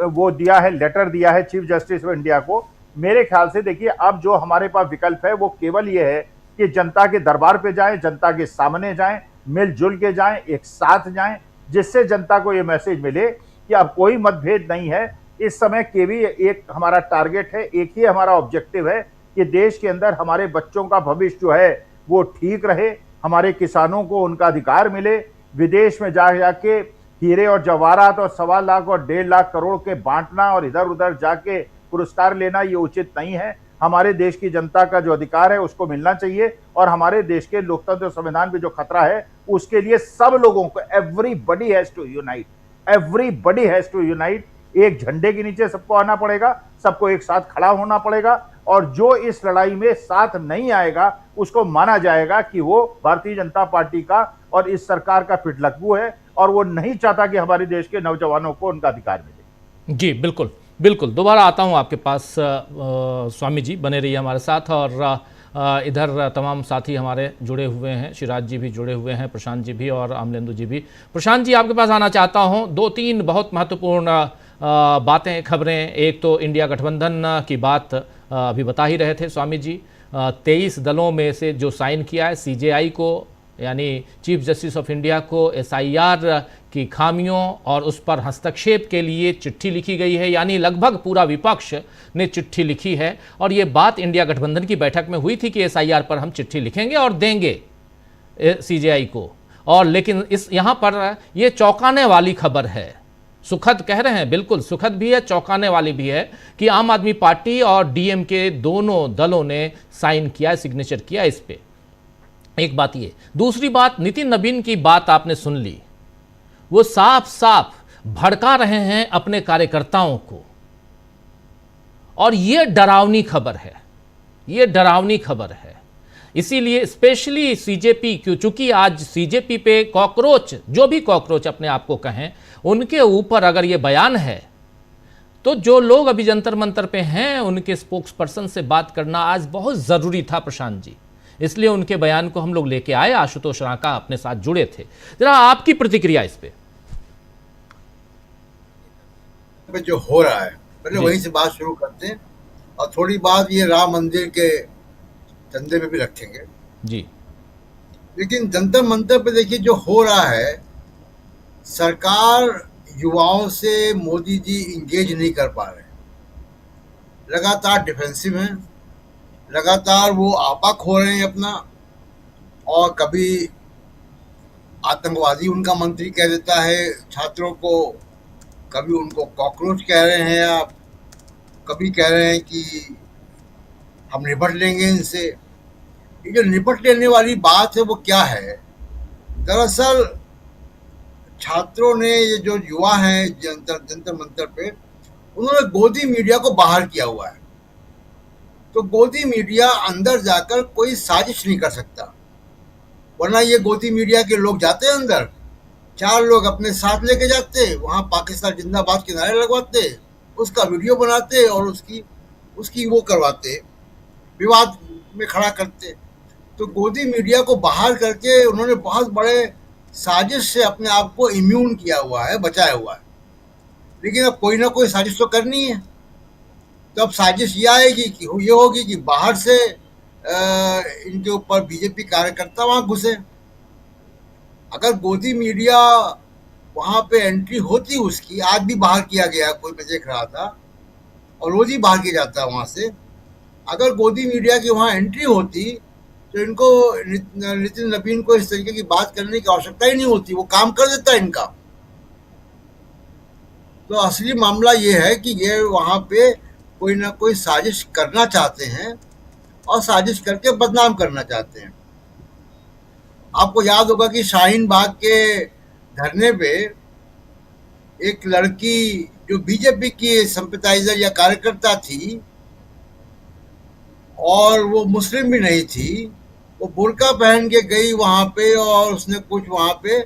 वो दिया है, लेटर दिया है चीफ जस्टिस ऑफ इंडिया को, मेरे ख्याल से देखिए अब जो हमारे पास विकल्प है वो केवल ये है कि जनता के दरबार पे जाएं, जनता के सामने जाएं, मिलजुल के जाएं, एक साथ जाएं, जिससे जनता को ये मैसेज मिले कि अब कोई मतभेद नहीं है। इस समय केवल एक हमारा टारगेट है, एक ही हमारा ऑब्जेक्टिव है कि देश के अंदर हमारे बच्चों का भविष्य जो है वो ठीक रहे, हमारे किसानों को उनका अधिकार मिले। विदेश में जाके हीरे और जवाहरात और 1.25 लाख और 1.5 लाख करोड़ के बांटना और इधर उधर जाके पुरस्कार लेना ये उचित नहीं है। हमारे देश की जनता का जो अधिकार है उसको मिलना चाहिए, और हमारे देश के लोकतंत्र और संविधान पे जो खतरा है उसके लिए सब लोगों को, everybody has to unite, everybody has to unite. एक झंडे के नीचे सबको आना पड़ेगा, सबको एक साथ खड़ा होना पड़ेगा, और जो इस लड़ाई में साथ नहीं आएगा उसको माना जाएगा कि वो भारतीय जनता पार्टी का और इस सरकार का पिटलक्कू है, और वो नहीं चाहता कि हमारे देश के नौजवानों को उनका अधिकार मिले। जी बिल्कुल बिल्कुल, दोबारा आता हूं आपके पास। स्वामी जी बने रहिए हमारे साथ, और इधर तमाम साथी हमारे जुड़े हुए हैं, शिराज जी भी जुड़े हुए हैं, प्रशांत जी भी और अमलेंदु जी भी। प्रशांत जी आपके पास आना चाहता हूं। 2-3 बहुत महत्वपूर्ण बातें, खबरें। एक तो इंडिया गठबंधन की बात अभी बता ही रहे थे स्वामी जी, 23 दलों में से जो साइन किया है, सीजेआई को यानी चीफ जस्टिस ऑफ इंडिया को एसआईआर की खामियों और उस पर हस्तक्षेप के लिए चिट्ठी लिखी गई है। यानी लगभग पूरा विपक्ष ने चिट्ठी लिखी है और ये बात इंडिया गठबंधन की बैठक में हुई थी कि एसआईआर पर हम चिट्ठी लिखेंगे और देंगे सीजेआई को। और लेकिन इस यहाँ पर ये चौंकाने वाली खबर है, सुखद कह रहे हैं, बिल्कुल सुखद भी है, चौंकाने वाली भी है कि आम आदमी पार्टी और डीएमके दोनों दलों ने साइन किया, सिग्नेचर किया इस पे। एक बात ये, दूसरी बात नितिन नवीन की बात आपने सुन ली, वो साफ साफ भड़का रहे हैं अपने कार्यकर्ताओं को और ये डरावनी खबर है, ये डरावनी खबर है। इसीलिए स्पेशली सीजेपी, चूंकि आज सीजेपी पे कॉकरोच, जो भी कॉकरोच अपने आप को कहें, उनके ऊपर अगर ये बयान है तो जो लोग अभी जंतर मंतर पे हैं उनके स्पोक्स पर्सन से बात करना आज बहुत जरूरी था प्रशांत जी, इसलिए उनके बयान को हम लोग लेके आए। आशुतोष रांका अपने साथ जुड़े थे, जरा आपकी प्रतिक्रिया इस पे। जो हो रहा है पहले वहीं से बात शुरू करते हैं और थोड़ी बात ये राम मंदिर के धंधे में भी रखेंगे जी। लेकिन जंतर मंतर पे देखिए जो हो रहा है, सरकार युवाओं से मोदी जी इंगेज नहीं कर पा रहे, लगातार डिफेंसिव हैं, लगातार वो आपा खो रहे हैं अपना, और कभी आतंकवादी उनका मंत्री कह देता है छात्रों को, कभी उनको कॉकरोच कह रहे हैं आप, कभी कह रहे हैं कि हम निपट लेंगे इनसे। ये जो निपट लेने वाली बात है वो क्या है? दरअसल छात्रों ने, ये जो युवा हैं जंतर मंतर पे, उन्होंने गोदी मीडिया को बाहर किया हुआ है। तो गोदी मीडिया अंदर जाकर कोई साजिश नहीं कर सकता, वरना ये गोदी मीडिया के लोग जाते हैं अंदर, 4 लोग अपने साथ लेके जाते, वहां पाकिस्तान जिंदाबाद के नारे लगवाते, उसका वीडियो बनाते और उसकी वो करवाते, विवाद में खड़ा करते। तो गोदी मीडिया को बाहर करके उन्होंने बहुत बड़े साजिश से अपने आप को इम्यून किया हुआ है, बचाया हुआ है। लेकिन अब कोई ना कोई साजिश तो करनी है, तो अब साजिश ये आएगी कि ये होगी कि बाहर से इनके ऊपर बीजेपी कार्यकर्ता वहां घुसे। अगर गोदी मीडिया वहां पे एंट्री होती उसकी, आज भी बाहर किया गया, कोई मैं देख रहा था, और रोज ही बाहर किया जाता है वहां से। अगर गोदी मीडिया की वहां एंट्री होती तो इनको, नितिन नवीन को इस तरीके की बात करने की आवश्यकता ही नहीं होती, वो काम कर देता है इनका। तो असली मामला ये है कि ये वहां पे कोई ना कोई साजिश करना चाहते हैं और साजिश करके बदनाम करना चाहते हैं। आपको याद होगा कि शाहीन बाग के धरने पे एक लड़की जो बीजेपी की सिंपैथाइजर या कार्यकर्ता थी, और वो मुस्लिम भी नहीं थी, वो बुर्का पहन के गई वहां पे और उसने कुछ वहां पे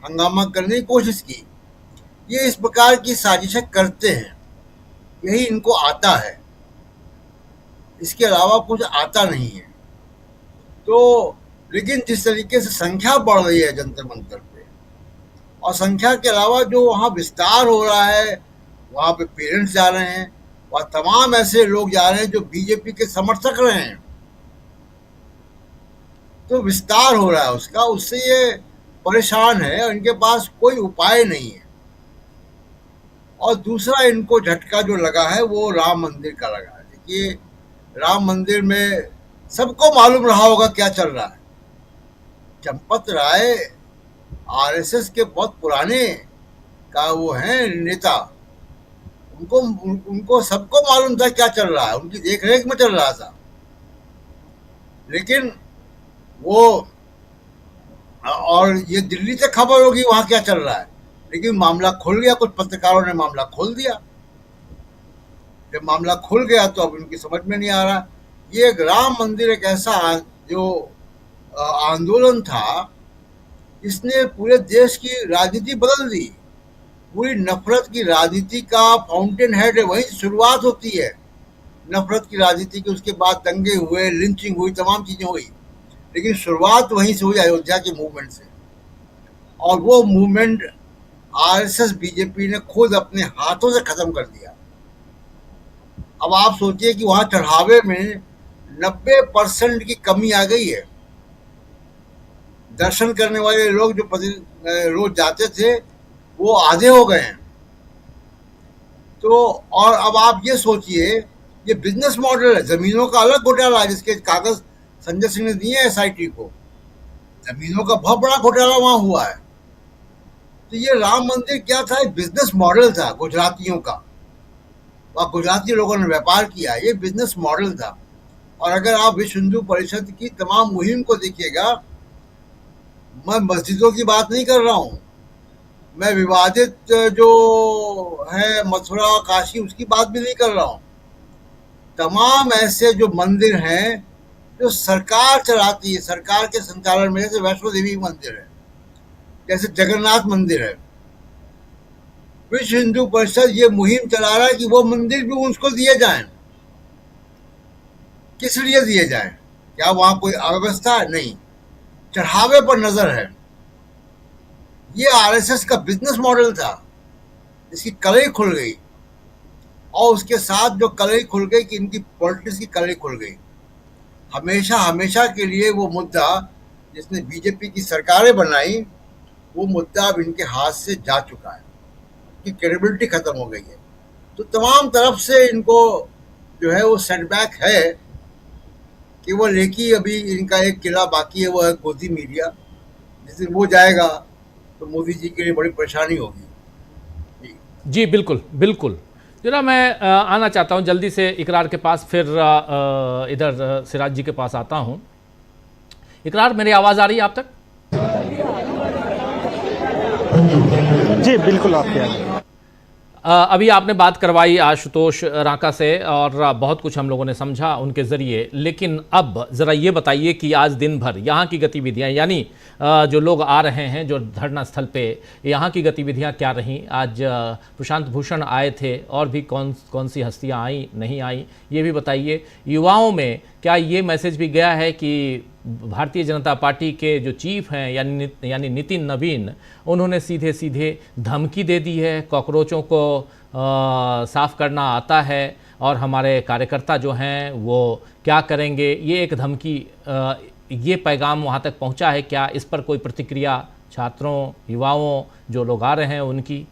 हंगामा करने की कोशिश की। ये इस प्रकार की साजिशें करते हैं, यही इनको आता है, इसके अलावा कुछ आता नहीं है। तो लेकिन जिस तरीके से संख्या बढ़ रही है जंतर मंतर पे, और संख्या के अलावा जो वहाँ विस्तार हो रहा है, वहाँ पे पेरेंट्स जा रहे हैं, वहाँ तमाम ऐसे लोग जा रहे हैं जो बीजेपी के समर्थक रहे हैं, तो विस्तार हो रहा है उसका, उससे ये परेशान है और इनके पास कोई उपाय नहीं है। और दूसरा इनको झटका जो लगा है वो राम मंदिर का लगा है। देखिए, राम मंदिर में सबको मालूम रहा होगा क्या चल रहा है। चंपत राय आरएसएस के बहुत पुराने का वो हैं नेता, उनको सबको मालूम था क्या चल रहा है, उनकी देखरेख में चल रहा था। लेकिन वो, और ये दिल्ली से खबर होगी वहां क्या चल रहा है, लेकिन मामला खुल गया, कुछ पत्रकारों ने मामला खोल दिया। जब मामला खुल गया तो अब उनकी समझ में नहीं आ रहा। ये एक राम मंदिर एक ऐसा जो आंदोलन था, इसने पूरे देश की राजनीति बदल दी। पूरी नफरत की राजनीति का फाउंटेन हेड है, वहीं से शुरुआत होती है नफरत की राजनीति की। उसके बाद दंगे हुए, लिंचिंग हुई, तमाम चीजें हुई, लेकिन शुरुआत वहीं से हुई, अयोध्या के मूवमेंट से। और वो मूवमेंट आरएसएस बीजेपी ने खुद अपने हाथों से खत्म कर दिया। अब आप सोचिए कि वहां चढ़ावे में 90% की कमी आ गई है। दर्शन करने वाले लोग जो रोज जाते थे वो आधे हो गए हैं। तो और अब आप ये सोचिए, ये बिजनेस मॉडल है। जमीनों का अलग घोटाला है, जिसके कागज संजय सिंह ने दिए एसआईटी को। जमीनों का बहुत बड़ा घोटाला वहां हुआ है। तो ये राम मंदिर क्या था? एक बिजनेस मॉडल था गुजरातियों का, और गुजराती लोगों ने व्यापार किया। ये बिजनेस मॉडल था। और अगर आप विश्व हिंदू परिषद की तमाम मुहिम को देखिएगा, मैं मस्जिदों की बात नहीं कर रहा हूं, मैं विवादित जो है मथुरा काशी उसकी बात भी नहीं कर रहा हूं। तमाम ऐसे जो मंदिर हैं जो सरकार चलाती है, सरकार के संचालन में, जैसे वैष्णो देवी मंदिर है, जैसे जगन्नाथ मंदिर है, विश्व हिंदू परिषद ये मुहिम चला रहा है कि वो मंदिर भी उसको दिए जाएं। किस लिए दिए जाएं? क्या वहां कोई अव्यवस्था है? नहीं, चढ़ावे पर नजर है। ये आरएसएस का बिजनेस मॉडल था, इसकी कलई खुल गई। और उसके साथ जो कलई खुल गई कि इनकी पॉलिटिक्स की कलई खुल गई। हमेशा हमेशा के लिए वो मुद्दा जिसने बीजेपी की सरकारें बनाई, वो मुद्दा अब इनके हाथ से जा चुका है, कि क्रेडिबिलिटी खत्म हो गई है। तो तमाम तरफ से इनको जो है वो सेटबैक है। केवल एक ही अभी इनका एक किला बाकी है, वो है गोदी मीडिया। जिस दिन वो जाएगा तो मोदी जी के लिए बड़ी परेशानी होगी। जी बिल्कुल बिल्कुल। जरा मैं आना चाहता हूं जल्दी से इकरार के पास, फिर इधर सिराज जी के पास आता हूं। इकरार, मेरी आवाज़ आ रही है आप तक? जी बिल्कुल आपके यहाँ। अभी आपने बात करवाई आशुतोष रांका से और बहुत कुछ हम लोगों ने समझा उनके ज़रिए, लेकिन अब ज़रा ये बताइए कि आज दिन भर यहाँ की गतिविधियाँ, यानी जो लोग आ रहे हैं जो धरना स्थल पे, यहाँ की गतिविधियाँ क्या रहीं? आज प्रशांत भूषण आए थे, और भी कौन सी हस्तियाँ आई नहीं आई, ये भी बताइए। युवाओं में क्या ये मैसेज भी गया है कि भारतीय जनता पार्टी के जो चीफ हैं यानी नितिन नवीन, उन्होंने सीधे सीधे धमकी दे दी है, कॉकरोचों को साफ करना आता है और हमारे कार्यकर्ता जो हैं वो क्या करेंगे, ये एक धमकी, ये पैगाम वहाँ तक पहुँचा है क्या? इस पर कोई प्रतिक्रिया छात्रों, युवाओं जो लोग आ रहे हैं उनकी?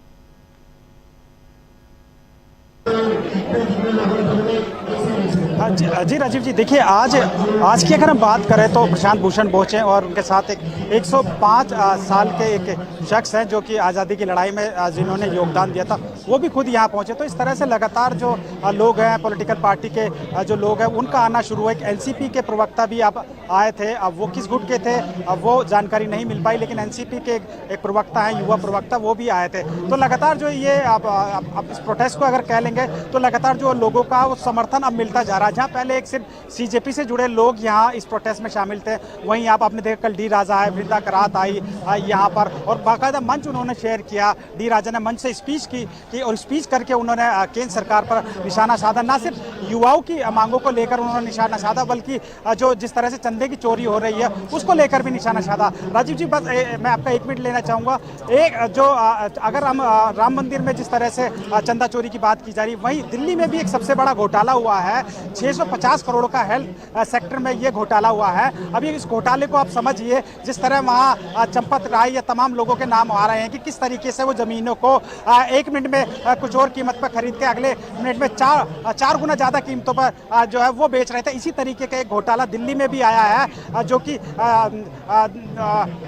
जी राजीव जी, देखिए आज की अगर हम बात करें तो प्रशांत भूषण पहुंचे और उनके साथ एक 105 साल के एक शख्स हैं जो कि आज़ादी की लड़ाई में जिन्होंने योगदान दिया था, वो भी खुद यहाँ पहुंचे। तो इस तरह से लगातार जो लोग हैं, पॉलिटिकल पार्टी के जो लोग हैं, उनका आना शुरू हुआ। एक एनसीपी के प्रवक्ता भी अब आए थे। अब वो किस गुट के थे अब वो जानकारी नहीं मिल पाई, लेकिन एनसीपी के एक प्रवक्ता हैं, युवा प्रवक्ता, वो भी आए थे। तो लगातार जो ये अब इस प्रोटेस्ट को अगर कह लेंगे तो लगातार जो लोगों का वो समर्थन अब मिलता जा रहा है। जहाँ पहले एक सिर्फ सीजेपी से जुड़े लोग यहाँ इस प्रोटेस्ट में शामिल थे, वहीं आप आपने देखा कल डी राजा है, वृंदा करात आई यहाँ पर, और बाकायदा मंच उन्होंने शेयर किया। डी राजा ने मंच से स्पीच की और स्पीच करके उन्होंने केंद्र सरकार पर निशाना साधा। ना सिर्फ युवाओं की मांगों को लेकर उन्होंने निशाना साधा, बल्कि जो जिस तरह से चंदे की चोरी हो रही है उसको लेकर भी निशाना साधा। राजीव जी, बस मैं आपका 1 मिनट लेना चाहूँगा। एक जो अगर हम राम मंदिर में जिस तरह से चंदा चोरी की बात की जा रही, वहीं दिल्ली में भी एक सबसे बड़ा घोटाला हुआ है। 650 करोड़ का हेल्थ सेक्टर में ये घोटाला हुआ है। अभी इस घोटाले को आप समझिए, जिस तरह वहाँ चंपत राय या तमाम लोगों के नाम आ रहे हैं कि किस तरीके से वो जमीनों को 1 मिनट में कुछ और कीमत पर खरीद के अगले मिनट में चार गुना ज़्यादा कीमतों पर जो है वो बेच रहे थे। इसी तरीके का एक घोटाला दिल्ली में भी आया है, जो कि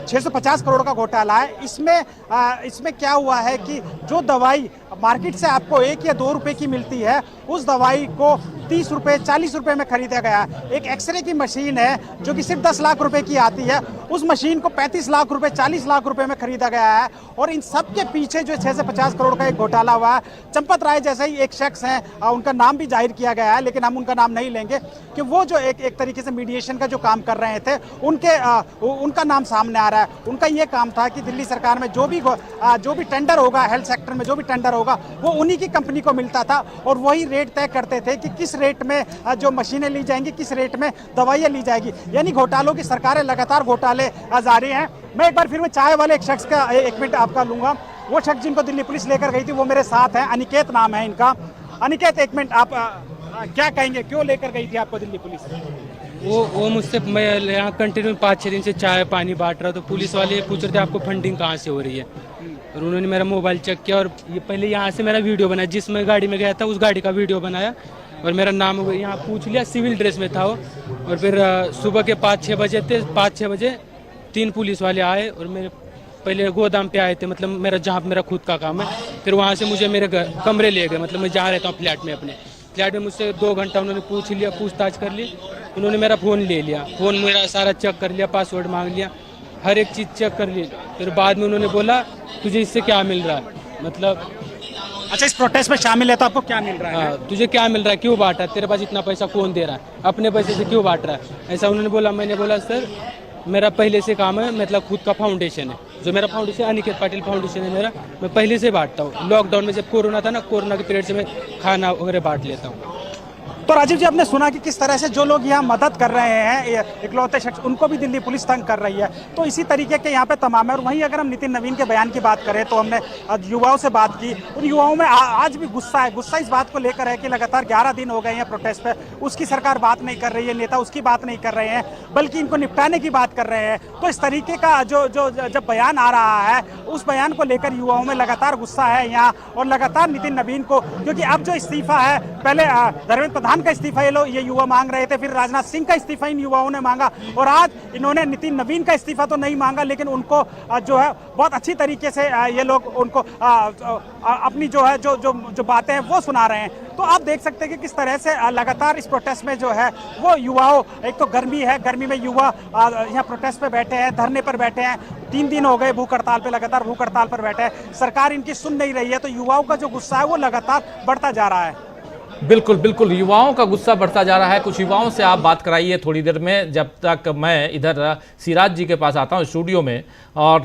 650 करोड़ का घोटाला है। इसमें क्या हुआ है कि जो दवाई मार्केट से आपको 1 या 2 रुपए की मिलती है, उस दवाई को 30 रुपए 40 रुपए में खरीदा गया है। एक एक्सरे की मशीन है जो कि सिर्फ 10 लाख रुपए की आती है, उस मशीन को 35 लाख रुपए 40 लाख रुपए में खरीदा गया है। और इन सब के पीछे जो 6 से 50 करोड़ का एक घोटाला हुआ है। चंपत राय जैसे ही एक शख्स हैं, उनका नाम भी जाहिर किया गया है, लेकिन हम उनका नाम नहीं लेंगे कि वो जो एक तरीके से मीडिएशन का जो काम कर रहे थे, उनका नाम सामने आ रहा है। उनका ये काम था कि दिल्ली सरकार में जो भी टेंडर होगा, हेल्थ सेक्टर में जो भी टेंडर होगा, वो उन्हीं की कंपनी को मिलता था और वही रेट तय करते थे कि किस रेट में जो मशीनें ली जाएंगी, किस रेट में दवाइयां ली जाएगी। यानी घोटालों की सरकारें लगातार घोटाले जारी हैं। मैं एक बार फिर चाय वाले एक शख्स का 1 मिनट आपका लूंगा। वो शख्स जिनको दिल्ली पुलिस लेकर गई थी वो मेरे साथ हैं, अनिकेत नाम है इनका। अनिकेत, 1 मिनट, आप क्या कहेंगे, क्यों लेकर गई थी आपको दिल्ली पुलिस? वो मुझसे, मैं यहाँ कंटिन्यू 5-6 दिन से चाय पानी बांट रहा, तो पुलिस वाले पूछ रहे थे आपको फंडिंग कहाँ से हो रही है, और उन्होंने मेरा मोबाइल चेक किया और ये पहले यहाँ से मेरा वीडियो बनाया, जिस मैं गाड़ी में गया था उस गाड़ी का वीडियो बनाया और मेरा नाम यहाँ पूछ लिया, सिविल ड्रेस में था वो। और फिर सुबह के 5-6 बजे थे, 5-6 बजे 3 पुलिस वाले आए और मेरे पहले गोदाम पे आए थे, मतलब मेरा जहाँ मेरा खुद का काम है, फिर वहाँ से मुझे मेरे कमरे ले गए, मतलब मैं जहाँ रहता हूँ फ्लैट में, अपने फ्लैट में मुझसे 2 घंटा उन्होंने पूछ लिया, पूछताछ कर ली, उन्होंने मेरा फ़ोन ले लिया, फ़ोन मेरा सारा चेक कर लिया, पासवर्ड मांग लिया, हर एक चीज़ चेक कर ली। फिर बाद में उन्होंने बोला तुझे इससे क्या मिल रहा है, मतलब अच्छा, इस प्रोटेस्ट में शामिल है तो आपको क्या मिल रहा है? हाँ, तुझे क्या मिल रहा है, क्यों बांट रहा है, तेरे पास इतना पैसा कौन दे रहा है, अपने पैसे से क्यों बांट रहा है, ऐसा उन्होंने बोला। मैंने बोला सर मेरा पहले से काम है, मतलब खुद का फाउंडेशन है, जो मेरा फाउंडेशन अनिकेत पाटिल फाउंडेशन है मेरा, मैं पहले से बांटता हूँ। लॉकडाउन में जब कोरोना था ना, कोरोना के पीरियड से मैं खाना वगैरह बांट लेता हूँ। तो राजीव जी, आपने सुना कि किस तरह से जो लोग यहाँ मदद कर रहे हैं, इकलौते शख्स, उनको भी दिल्ली पुलिस तंग कर रही है, तो इसी तरीके के यहाँ पे तमाम है। और वहीं अगर हम नितिन नवीन के बयान की बात करें तो हमने युवाओं से बात की, उन युवाओं में आज भी गुस्सा है। गुस्सा इस बात को लेकर है कि लगातार 11 दिन हो गए हैं प्रोटेस्ट पे, उसकी सरकार बात नहीं कर रही है, नेता उसकी बात नहीं कर रहे हैं, बल्कि इनको निपटाने की बात कर रहे हैं। तो इस तरीके का जो जब बयान आ रहा है, उस बयान को लेकर युवाओं में लगातार गुस्सा है यहाँ, और लगातार नितिन नवीन को, क्योंकि अब जो इस्तीफा है, पहले धर्मेंद्र प्रधान का इस्तीफा ये युवा मांग रहे थे, फिर राजनाथ सिंह का इस्तीफा इन युवाओं ने मांगा, और आज इन्होंने नितिन नवीन का इस्तीफा तो नहीं मांगा, लेकिन उनको जो है बहुत अच्छी तरीके से ये लोग उनको अपनी जो है जो बातें हैं वो सुना रहे हैं। तो आप देख सकते हैं कि किस तरह से लगातार इस प्रोटेस्ट में जो है वो युवाओं, एक तो गर्मी है, गर्मी में युवा यहाँ प्रोटेस्ट पे बैठे हैं, धरने पर बैठे हैं, 3 दिन हो गए भूख हड़ताल पे, लगातार भूख हड़ताल पर बैठे हैं, सरकार इनकी सुन नहीं रही है। तो युवाओं का जो गुस्सा है वो लगातार बढ़ता जा रहा है। बिल्कुल बिल्कुल, युवाओं का गुस्सा बढ़ता जा रहा है। कुछ युवाओं से आप बात कराइए थोड़ी देर में, जब तक मैं इधर सिराज जी के पास आता हूं स्टूडियो में, और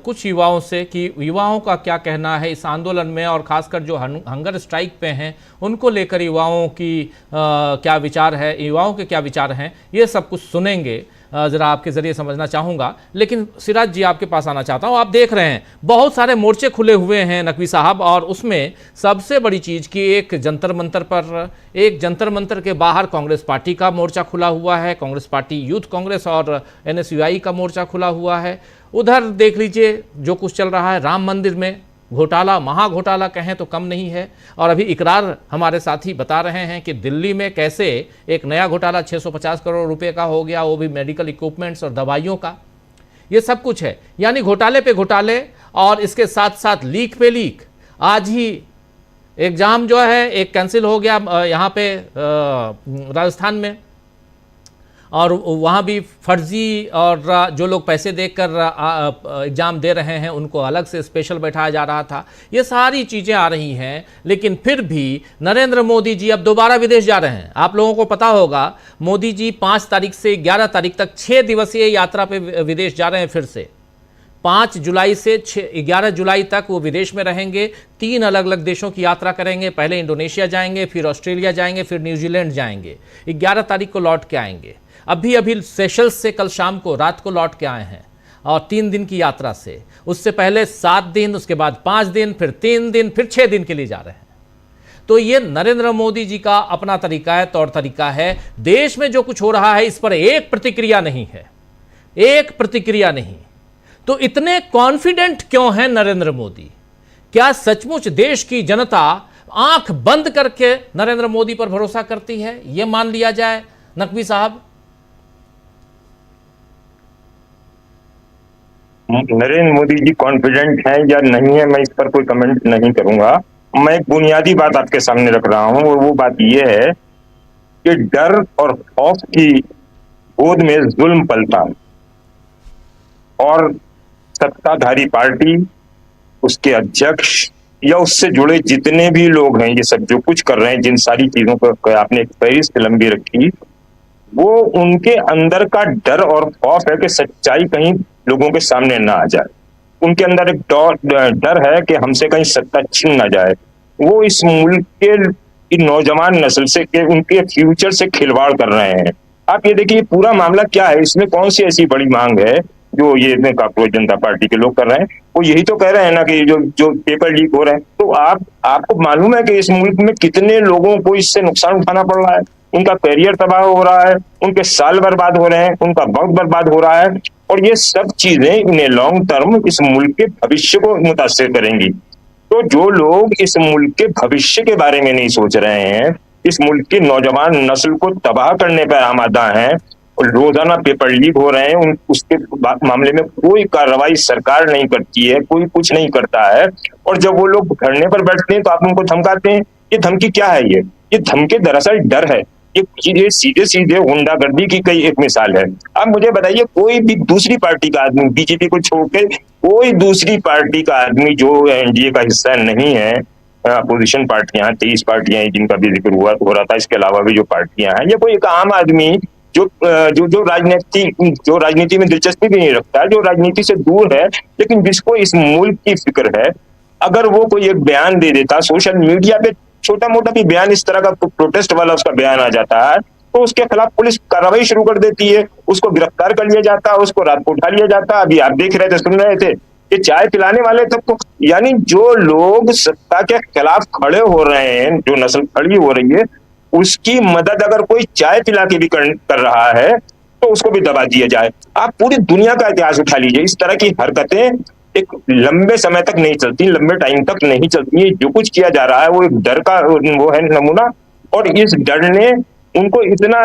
कुछ युवाओं से कि युवाओं का क्या कहना है इस आंदोलन में, और खासकर जो हंगर स्ट्राइक पे हैं उनको लेकर युवाओं की क्या विचार है, युवाओं के क्या विचार हैं, ये सब कुछ सुनेंगे। ज़रा आपके ज़रिए समझना चाहूँगा, लेकिन सिराज जी आपके पास आना चाहता हूँ। आप देख रहे हैं बहुत सारे मोर्चे खुले हुए हैं नकवी साहब, और उसमें सबसे बड़ी चीज़ कि एक जंतर मंतर के बाहर कांग्रेस पार्टी का मोर्चा खुला हुआ है, कांग्रेस पार्टी यूथ कांग्रेस और NSUI का मोर्चा खुला हुआ है। उधर देख लीजिए जो कुछ चल रहा है, राम मंदिर में घोटाला, महाघोटाला कहें तो कम नहीं है। और अभी इकरार हमारे साथी बता रहे हैं कि दिल्ली में कैसे एक नया घोटाला 650 करोड़ रुपए का हो गया, वो भी मेडिकल इक्विपमेंट्स और दवाइयों का। ये सब कुछ है, यानी घोटाले पे घोटाले, और इसके साथ साथ लीक पे लीक। आज ही एग्ज़ाम जो है एक कैंसिल हो गया यहाँ पे राजस्थान में, और वहाँ भी फर्जी, और जो लोग पैसे देकर एग्ज़ाम दे रहे हैं उनको अलग से स्पेशल बैठाया जा रहा था। ये सारी चीज़ें आ रही हैं, लेकिन फिर भी नरेंद्र मोदी जी अब दोबारा विदेश जा रहे हैं। आप लोगों को पता होगा मोदी जी 5 तारीख से 11 तारीख तक 6 दिवसीय यात्रा पे विदेश जा रहे हैं। फिर से 5 जुलाई से 11 जुलाई तक वो विदेश में रहेंगे, 3 अलग अलग देशों की यात्रा करेंगे। पहले इंडोनेशिया जाएंगे, फिर ऑस्ट्रेलिया जाएंगे, फिर न्यूजीलैंड जाएंगे। 11 तारीख को लौट के आएंगे। अभी सेशल्स से कल शाम को रात को लौट के आए हैं, और 3 दिन की यात्रा से, उससे पहले 7 दिन, उसके बाद 5 दिन, फिर 3 दिन, फिर 6 दिन के लिए जा रहे हैं। तो ये नरेंद्र मोदी जी का अपना तरीका है, तौर तरीका है। देश में जो कुछ हो रहा है इस पर एक प्रतिक्रिया नहीं है, एक प्रतिक्रिया नहीं। तो इतने कॉन्फिडेंट क्यों हैं नरेंद्र मोदी? क्या सचमुच देश की जनता आंख बंद करके नरेंद्र मोदी पर भरोसा करती है? यह मान लिया जाए नकवी साहब। नरेंद्र मोदी जी कॉन्फिडेंट हैं या नहीं है, मैं इस पर कोई कमेंट नहीं करूंगा। मैं एक बुनियादी बात आपके सामने रख रहा हूं, और वो बात ये है कि डर और खौफ की गोद में जुल्म पलता, और सत्ताधारी पार्टी, उसके अध्यक्ष या उससे जुड़े जितने भी लोग हैं, ये सब जो कुछ कर रहे हैं, जिन सारी चीजों को आपने एक फहरिस्त लंबी रखी, वो उनके अंदर का डर और खौफ है कि सच्चाई कहीं लोगों के सामने ना आ जाए। उनके अंदर एक डर है कि हमसे कहीं सत्ता छीन ना जाए। वो इस मुल्क के नौजवान नस्ल से के उनके फ्यूचर से खिलवाड़ कर रहे हैं। आप ये देखिए पूरा मामला क्या है, इसमें कौन सी ऐसी बड़ी मांग है जो ये कांग्रेस जनता पार्टी के लोग कर रहे हैं। वो यही तो कह रहे हैं ना कि जो पेपर लीक हो रहे हैं, तो आपको मालूम है कि इस मुल्क में कितने लोगों को इससे नुकसान उठाना पड़ रहा है। उनका करियर तबाह हो रहा है, उनके साल बर्बाद हो रहे हैं, उनका वक्त बर्बाद हो रहा है, और ये सब चीजें इन्हें लॉन्ग टर्म इस मुल्क के भविष्य को मुतासिर करेंगी। तो जो लोग इस मुल्क के भविष्य के बारे में नहीं सोच रहे हैं, इस मुल्क की नौजवान नस्ल को तबाह करने पर आमादा हैं, रोजाना पेपर लीक हो रहे हैं, उसके मामले में कोई कार्रवाई सरकार नहीं करती है, कोई कुछ नहीं करता है, और जब वो लोग धरने पर बैठते हैं तो आप उनको धमकाते हैं। ये धमकी क्या है? ये धमकी दरअसल डर है। ये सीधे सीधे गुंडागर्दी की कई एक मिसाल है। अब मुझे बताइए, कोई भी दूसरी पार्टी का आदमी, बीजेपी को छोड़ के कोई दूसरी पार्टी का आदमी जो एनडीए का हिस्सा नहीं है, अपोजिशन पार्टियां 23 पार्टियां हैं जिनका भी जिक्र हो रहा था, इसके अलावा भी जो पार्टियां हैं, ये कोई एक आम आदमी जो राजनीति में दिलचस्पी भी नहीं रखता, जो राजनीति से दूर है, लेकिन जिसको इस मुल्क की फिक्र है, अगर वो कोई एक बयान दे देता, सोशल मीडिया पे छोटा मोटा भी बयान, इस तरह का प्रोटेस्ट वाला उसका बयान आ जाता है, तो उसके खिलाफ पुलिस कार्रवाई शुरू कर देती है, उसको गिरफ्तार कर लिया जाता है, उसको रात को उठा लिया जाता है। अभी आप देख रहे थे, सुन रहे थे, ये चाय पिलाने वाले तक तो, यानी जो लोग सत्ता के खिलाफ खड़े हो रहे हैं, जो नस्ल खड़ी हो रही है, उसकी मदद अगर कोई चाय पिला के भी कर रहा है तो उसको भी दबा दिया जाए। आप पूरी दुनिया का इतिहास उठा लीजिए, इस तरह की हरकतें एक लंबे समय तक नहीं चलती, लंबे टाइम तक नहीं चलती। जो कुछ किया जा रहा है वो एक डर का वो है नमूना, और इस डर ने उनको इतना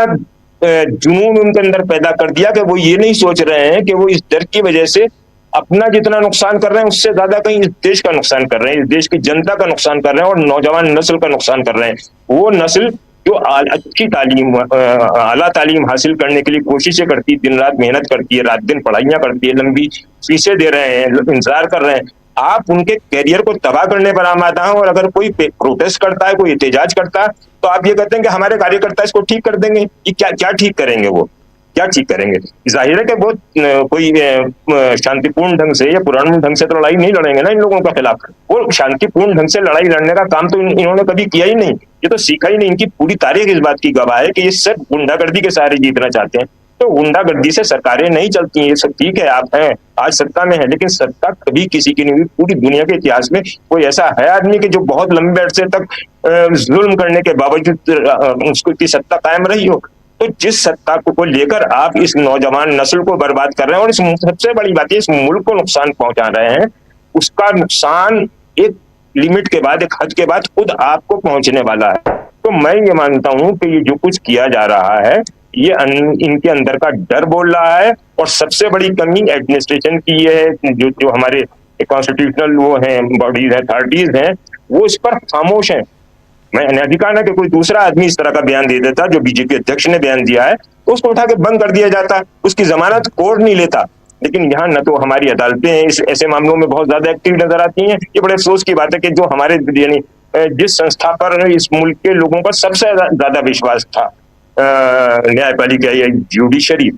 जुनून उनके अंदर पैदा कर दिया कि वो ये नहीं सोच रहे हैं कि वो इस डर की वजह से अपना जितना नुकसान कर रहे हैं उससे ज्यादा कहीं इस देश का नुकसान कर रहे हैं, इस देश की जनता का नुकसान कर रहे हैं, और नौजवान नस्ल का नुकसान कर रहे हैं। वो नस्ल जो अच्छी तालीम, आला तालीम हासिल करने के लिए कोशिशें करती है, दिन रात मेहनत करती है, रात दिन पढ़ाइयां करती है, लंबी फीसें दे रहे हैं, इंतजार कर रहे हैं, आप उनके कैरियर को तबाह करने पर आमादा हैं। और अगर कोई प्रोटेस्ट करता है, कोई एहतजाज करता है, तो आप ये कहते हैं कि हमारे कार्यकर्ता इसको ठीक कर देंगे। ये क्या ठीक करेंगे? वो क्या ठीक करेंगे? जाहिर है कि वो कोई शांतिपूर्ण ढंग से या पुराने ढंग से तो लड़ाई नहीं लड़ेंगे ना इन लोगों के खिलाफ। वो शांतिपूर्ण ढंग से लड़ाई लड़ने का काम तो इन्होंने कभी किया ही नहीं, ये तो सीखा ही नहीं। इनकी पूरी तारीख इस बात की गवाह है कि ये सब गुंडागर्दी के सहारे जीतना चाहते हैं। तो गुंडागर्दी से सरकारें नहीं चलती हैं, ये सब ठीक है, आप हैं आज सत्ता में है, लेकिन सत्ता कभी किसी की नहीं हुई पूरी दुनिया के इतिहास में। कोई ऐसा है आदमी कि जो बहुत लंबे अरसे तक जुल्म करने के बावजूद उसकी सत्ता कायम रही हो? तो जिस सत्ता को लेकर आप इस नौजवान नस्ल को बर्बाद कर रहे हैं, और इस सबसे बड़ी बात है इस मुल्क को नुकसान पहुंचा रहे हैं, उसका नुकसान एक लिमिट के बाद, एक हद के बाद खुद आपको पहुंचने वाला है। तो मैं ये मानता हूं कि ये जो कुछ किया जा रहा है, ये इनके अंदर का डर बोल रहा है। और सबसे बड़ी कमी एडमिनिस्ट्रेशन की ये है, जो हमारे कॉन्स्टिट्यूशनल वो हैं बॉडीज हैं, अथॉरिटीज हैं, वो इस पर खामोश हैं। मैं अधिकार है कि कोई दूसरा आदमी इस तरह का बयान दे देता, जो बीजेपी अध्यक्ष ने बयान दिया है, तो उसको उठा के बंद कर दिया जाता, उसकी जमानत कोर्ट नहीं लेता। लेकिन यहाँ न तो हमारी अदालतें हैं ऐसे मामलों में बहुत ज्यादा एक्टिव नजर आती हैं। ये बड़े अफसोस की बात है कि जो हमारे यानी जिस संस्था पर इस मुल्क के लोगों का सबसे ज्यादा विश्वास था, न्यायपालिका या जुडिशरी,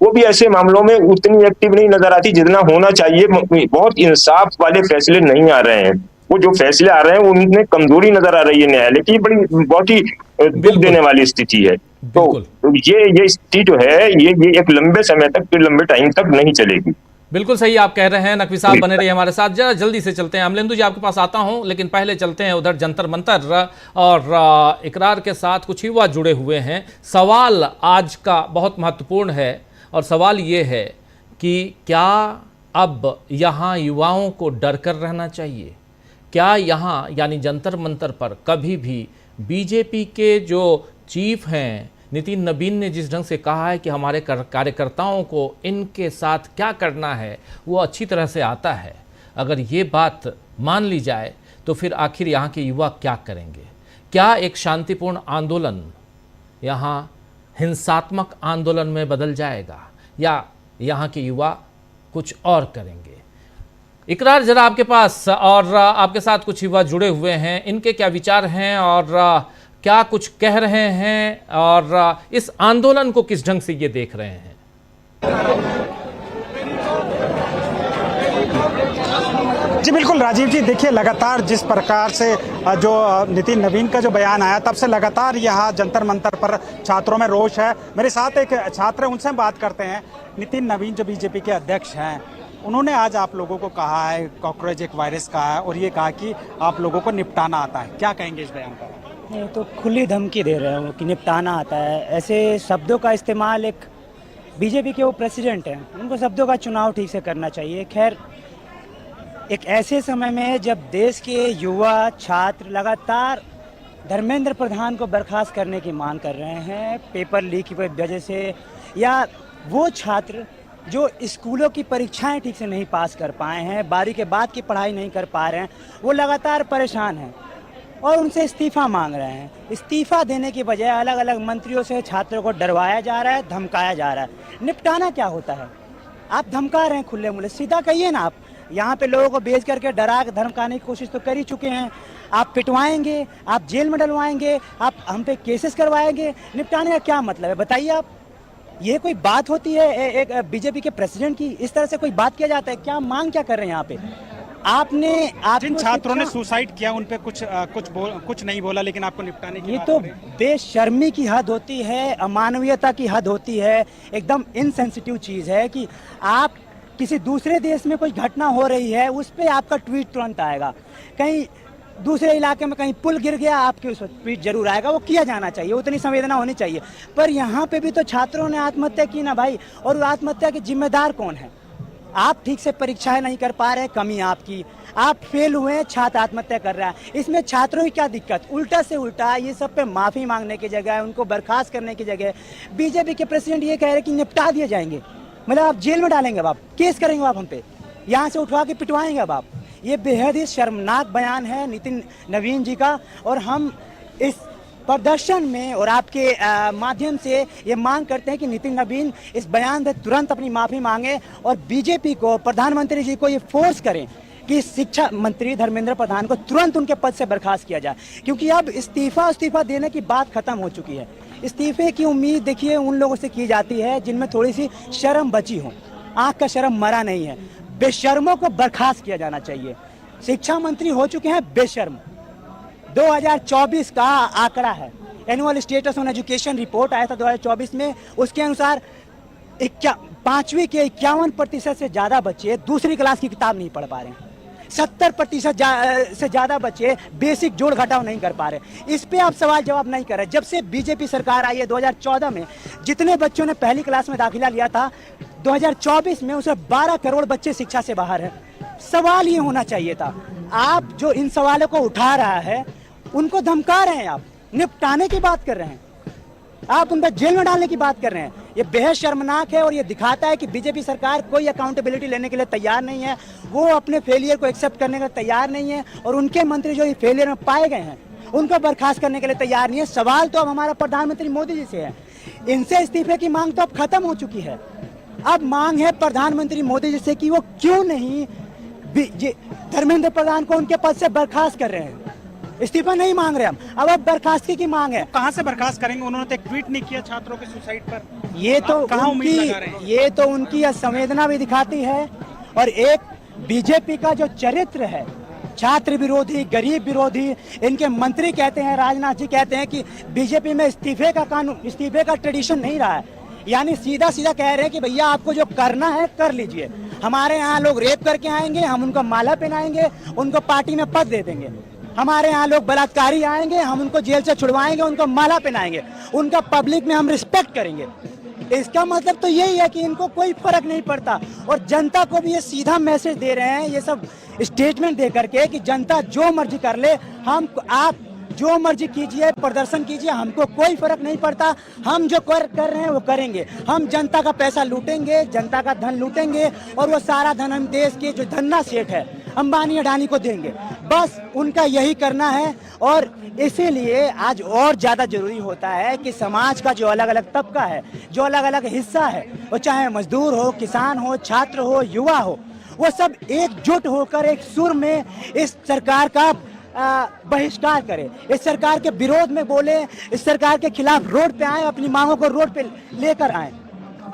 वो भी ऐसे मामलों में उतनी एक्टिव नहीं नजर आती जितना होना चाहिए। बहुत इंसाफ वाले फैसले नहीं आ रहे हैं, वो जो फैसले आ रहे हैं उनमें कमजोरी नजर आ रही है न्यायालय की। बड़ी बहुत ही दुख देने वाली स्थिति है। तो ये स्थिति जो है ये एक लंबे समय तक, लंबे टाइम तक नहीं चलेगी। बिल्कुल सही आप कह रहे हैं। नकवी साहब बने रहिए हमारे साथ। जरा जल्दी से चलते हैं, अमलेंदु जी आपके पास आता हूं, लेकिन पहले चलते हैं उधर जंतर मंतर और इकरार के साथ कुछ युवा जुड़े हुए हैं। सवाल आज का बहुत महत्वपूर्ण है और सवाल ये है कि क्या अब यहाँ युवाओं को डर कर रहना चाहिए? क्या यहाँ यानी जंतर मंतर पर कभी भी बीजेपी के जो चीफ हैं नितिन नवीन ने जिस ढंग से कहा है कि हमारे कार्यकर्ताओं को इनके साथ क्या करना है वो अच्छी तरह से आता है, अगर ये बात मान ली जाए तो फिर आखिर यहाँ के युवा क्या करेंगे? क्या एक शांतिपूर्ण आंदोलन यहाँ हिंसात्मक आंदोलन में बदल जाएगा या यहाँ के युवा कुछ और करेंगे? इकरार जरा आपके पास, और आपके साथ कुछ युवा जुड़े हुए हैं, इनके क्या विचार हैं और क्या कुछ कह रहे हैं और इस आंदोलन को किस ढंग से ये देख रहे हैं? जी बिल्कुल राजीव जी, देखिए लगातार जिस प्रकार से जो नितिन नवीन का जो बयान आया, तब से लगातार यहाँ जंतर मंतर पर छात्रों में रोष है। मेरे साथ एक छात्र है, उनसे हम बात करते हैं। नितिन नवीन जो बीजेपी के अध्यक्ष हैं, उन्होंने आज आप लोगों को कहा है कॉकरोच एक वायरस का है और ये कहा कि आप लोगों को निपटाना आता है, क्या कहेंगे इस बयान पर? ये तो खुली धमकी दे रहे हो कि निपटाना आता है। ऐसे शब्दों का इस्तेमाल एक बीजेपी के वो प्रेसिडेंट हैं, उनको शब्दों का चुनाव ठीक से करना चाहिए। खैर, एक ऐसे समय में जब देश के युवा छात्र लगातार धर्मेंद्र प्रधान को बर्खास्त करने की मांग कर रहे हैं पेपर लीक की वजह से, या वो छात्र जो स्कूलों की परीक्षाएं ठीक से नहीं पास कर पाए हैं, 12वीं के बाद की पढ़ाई नहीं कर पा रहे हैं, वो लगातार परेशान हैं और उनसे इस्तीफ़ा मांग रहे हैं। इस्तीफ़ा देने की बजाय अलग अलग मंत्रियों से छात्रों को डरवाया जा रहा है, धमकाया जा रहा है। निपटाना क्या होता है? आप धमका रहे हैं खुले मुँह, सीधा कहिए ना। आप यहाँ पे लोगों को बेच करके डरा के धमकाने की कोशिश तो कर ही चुके हैं। आप पिटवाएंगे, आप जेल में डलवाएंगे, आप हम पे केसेस करवाएंगे, निपटाने का क्या मतलब है बताइए आप? ये कोई बात होती है एक बीजेपी के प्रेसिडेंट की? इस तरह से कोई बात किया जाता है क्या? मांग क्या कर रहे हैं यहाँ पे? आपने जिन छात्रों ने सुसाइड किया उन पे कुछ नहीं बोला, लेकिन आपको निपटाने की ये तो बेशर्मी की हद होती है, अमानवीयता की हद होती है, एकदम इनसेंसिटिव चीज़ है कि आप किसी दूसरे देश में कोई घटना हो रही है उस पर आपका ट्वीट तुरंत आएगा। कहीं दूसरे इलाके में कहीं पुल गिर गया, आपके उस पर ट्वीट जरूर आएगा। वो किया जाना चाहिए, उतनी संवेदना होनी चाहिए। पर यहाँ पे भी तो छात्रों ने आत्महत्या की ना भाई, और वो आत्महत्या के जिम्मेदार कौन है? आप ठीक से परीक्षाएं नहीं कर पा रहे, कमी आपकी। आप फेल हुए, छात्र आत्महत्या कर रहा है, इसमें छात्रों की क्या दिक्कत? उल्टा से उल्टा ये सब पे माफ़ी मांगने की जगह, उनको बर्खास्त करने की जगह बीजेपी के प्रेसिडेंट ये कह रहे हैं कि निपटा दिए जाएंगे। मतलब आप जेल में डालेंगे, अब आप केस करेंगे, आप हम पे यहाँ से उठवा के पिटवाएंगे अब आप। ये बेहद ही शर्मनाक बयान है नितिन नवीन जी का, और हम इस प्रदर्शन में और आपके माध्यम से ये मांग करते हैं कि नितिन नवीन इस बयान से तुरंत अपनी माफ़ी मांगे और बीजेपी को, प्रधानमंत्री जी को ये फोर्स करें कि शिक्षा मंत्री धर्मेंद्र प्रधान को तुरंत उनके पद से बर्खास्त किया जाए, क्योंकि अब इस्तीफा देने की बात खत्म हो चुकी है। इस्तीफे की उम्मीद देखिए उन लोगों से की जाती है जिनमें थोड़ी सी शर्म बची हो, आँख का शर्म मरा नहीं है। बेशर्मों को बर्खास्त किया जाना चाहिए। शिक्षा मंत्री हो चुके हैं बेशर्म। 2024 का आंकड़ा है, annual status on education report आया था 2024 में, उसके अनुसार 5वीं के 51% से ज़्यादा बच्चे दूसरी क्लास की किताब नहीं पढ़ पा रहे हैं। 70% से ज़्यादा बच्चे बेसिक जोड़ घटाव नहीं कर पा रहे। इस पे आप सवाल जवाब नहीं कर रहे। जब से बीजेपी सरकार आई है 2014 में, जितने बच्चों ने पहली क्लास में दाखिला लिया था 2024 में उसे 12 करोड़ बच्चे शिक्षा से बाहर हैं। सवाल ये होना चाहिए था, आप जो इन सवालों को उठा रहा है उनको धमका रहे हैं, आप निपटाने की बात कर रहे हैं, आप उनको जेल में डालने की बात कर रहे हैं। ये बेहद शर्मनाक है और ये दिखाता है कि बीजेपी सरकार कोई अकाउंटेबिलिटी लेने के लिए तैयार नहीं है, वो अपने फेलियर को एक्सेप्ट करने का तैयार नहीं है, और उनके मंत्री जो फेलियर में पाए गए हैं उनको बर्खास्त करने के लिए तैयार नहीं है। सवाल तो अब हमारा प्रधानमंत्री मोदी जी से है, इनसे इस्तीफे की मांग तो अब खत्म हो चुकी है। अब मांग है प्रधानमंत्री मोदी जी से कि वो क्यों नहीं धर्मेंद्र प्रधान को उनके पद से बर्खास्त कर रहे हैं। इस्तीफा नहीं मांग रहे हम, अब बर्खास्तगी की मांग है। कहां से बर्खास्त करेंगे? उन्होंने तो एक ट्वीट नहीं किया छात्रों के सुसाइड पर। ये तो उनकी असंवेदना भी दिखाती है, और एक बीजेपी का जो चरित्र है, छात्र विरोधी, गरीब विरोधी, इनके मंत्री कहते हैं, राजनाथ जी कहते हैं कि बीजेपी में इस्तीफे का कानून, इस्तीफे का ट्रेडिशन नहीं रहा है। यानी सीधा सीधा कह रहे हैं कि भैया आपको जो करना है कर लीजिए, हमारे यहाँ लोग रेप करके आएंगे, हम उनको माला पहनाएंगे, उनको पार्टी में पद दे देंगे। हमारे यहाँ लोग बलात्कारी आएंगे, हम उनको जेल से छुड़वाएंगे, उनको माला पहनाएंगे, उनका पब्लिक में हम रिस्पेक्ट करेंगे। इसका मतलब तो यही है कि इनको कोई फर्क नहीं पड़ता, और जनता को भी ये सीधा मैसेज दे रहे हैं ये सब स्टेटमेंट दे करके कि जनता जो मर्जी कर ले, आप जो मर्जी कीजिए, प्रदर्शन कीजिए, हमको कोई फर्क नहीं पड़ता, हम जो कर रहे हैं वो करेंगे। हम जनता का पैसा लूटेंगे, जनता का धन लूटेंगे, और वो सारा धन हम देश के जो धन्ना सेठ है अंबानी अडानी को देंगे। बस उनका यही करना है, और इसीलिए आज और ज़्यादा जरूरी होता है कि समाज का जो अलग अलग तबका है, जो अलग अलग हिस्सा है, वो चाहे मजदूर हो, किसान हो, छात्र हो, युवा हो, वो सब एकजुट होकर एक सुर में इस सरकार का बहिष्कार करे, इस सरकार के विरोध में बोले, इस सरकार के खिलाफ रोड पे आए, अपनी मांगों को रोड पे लेकर आए।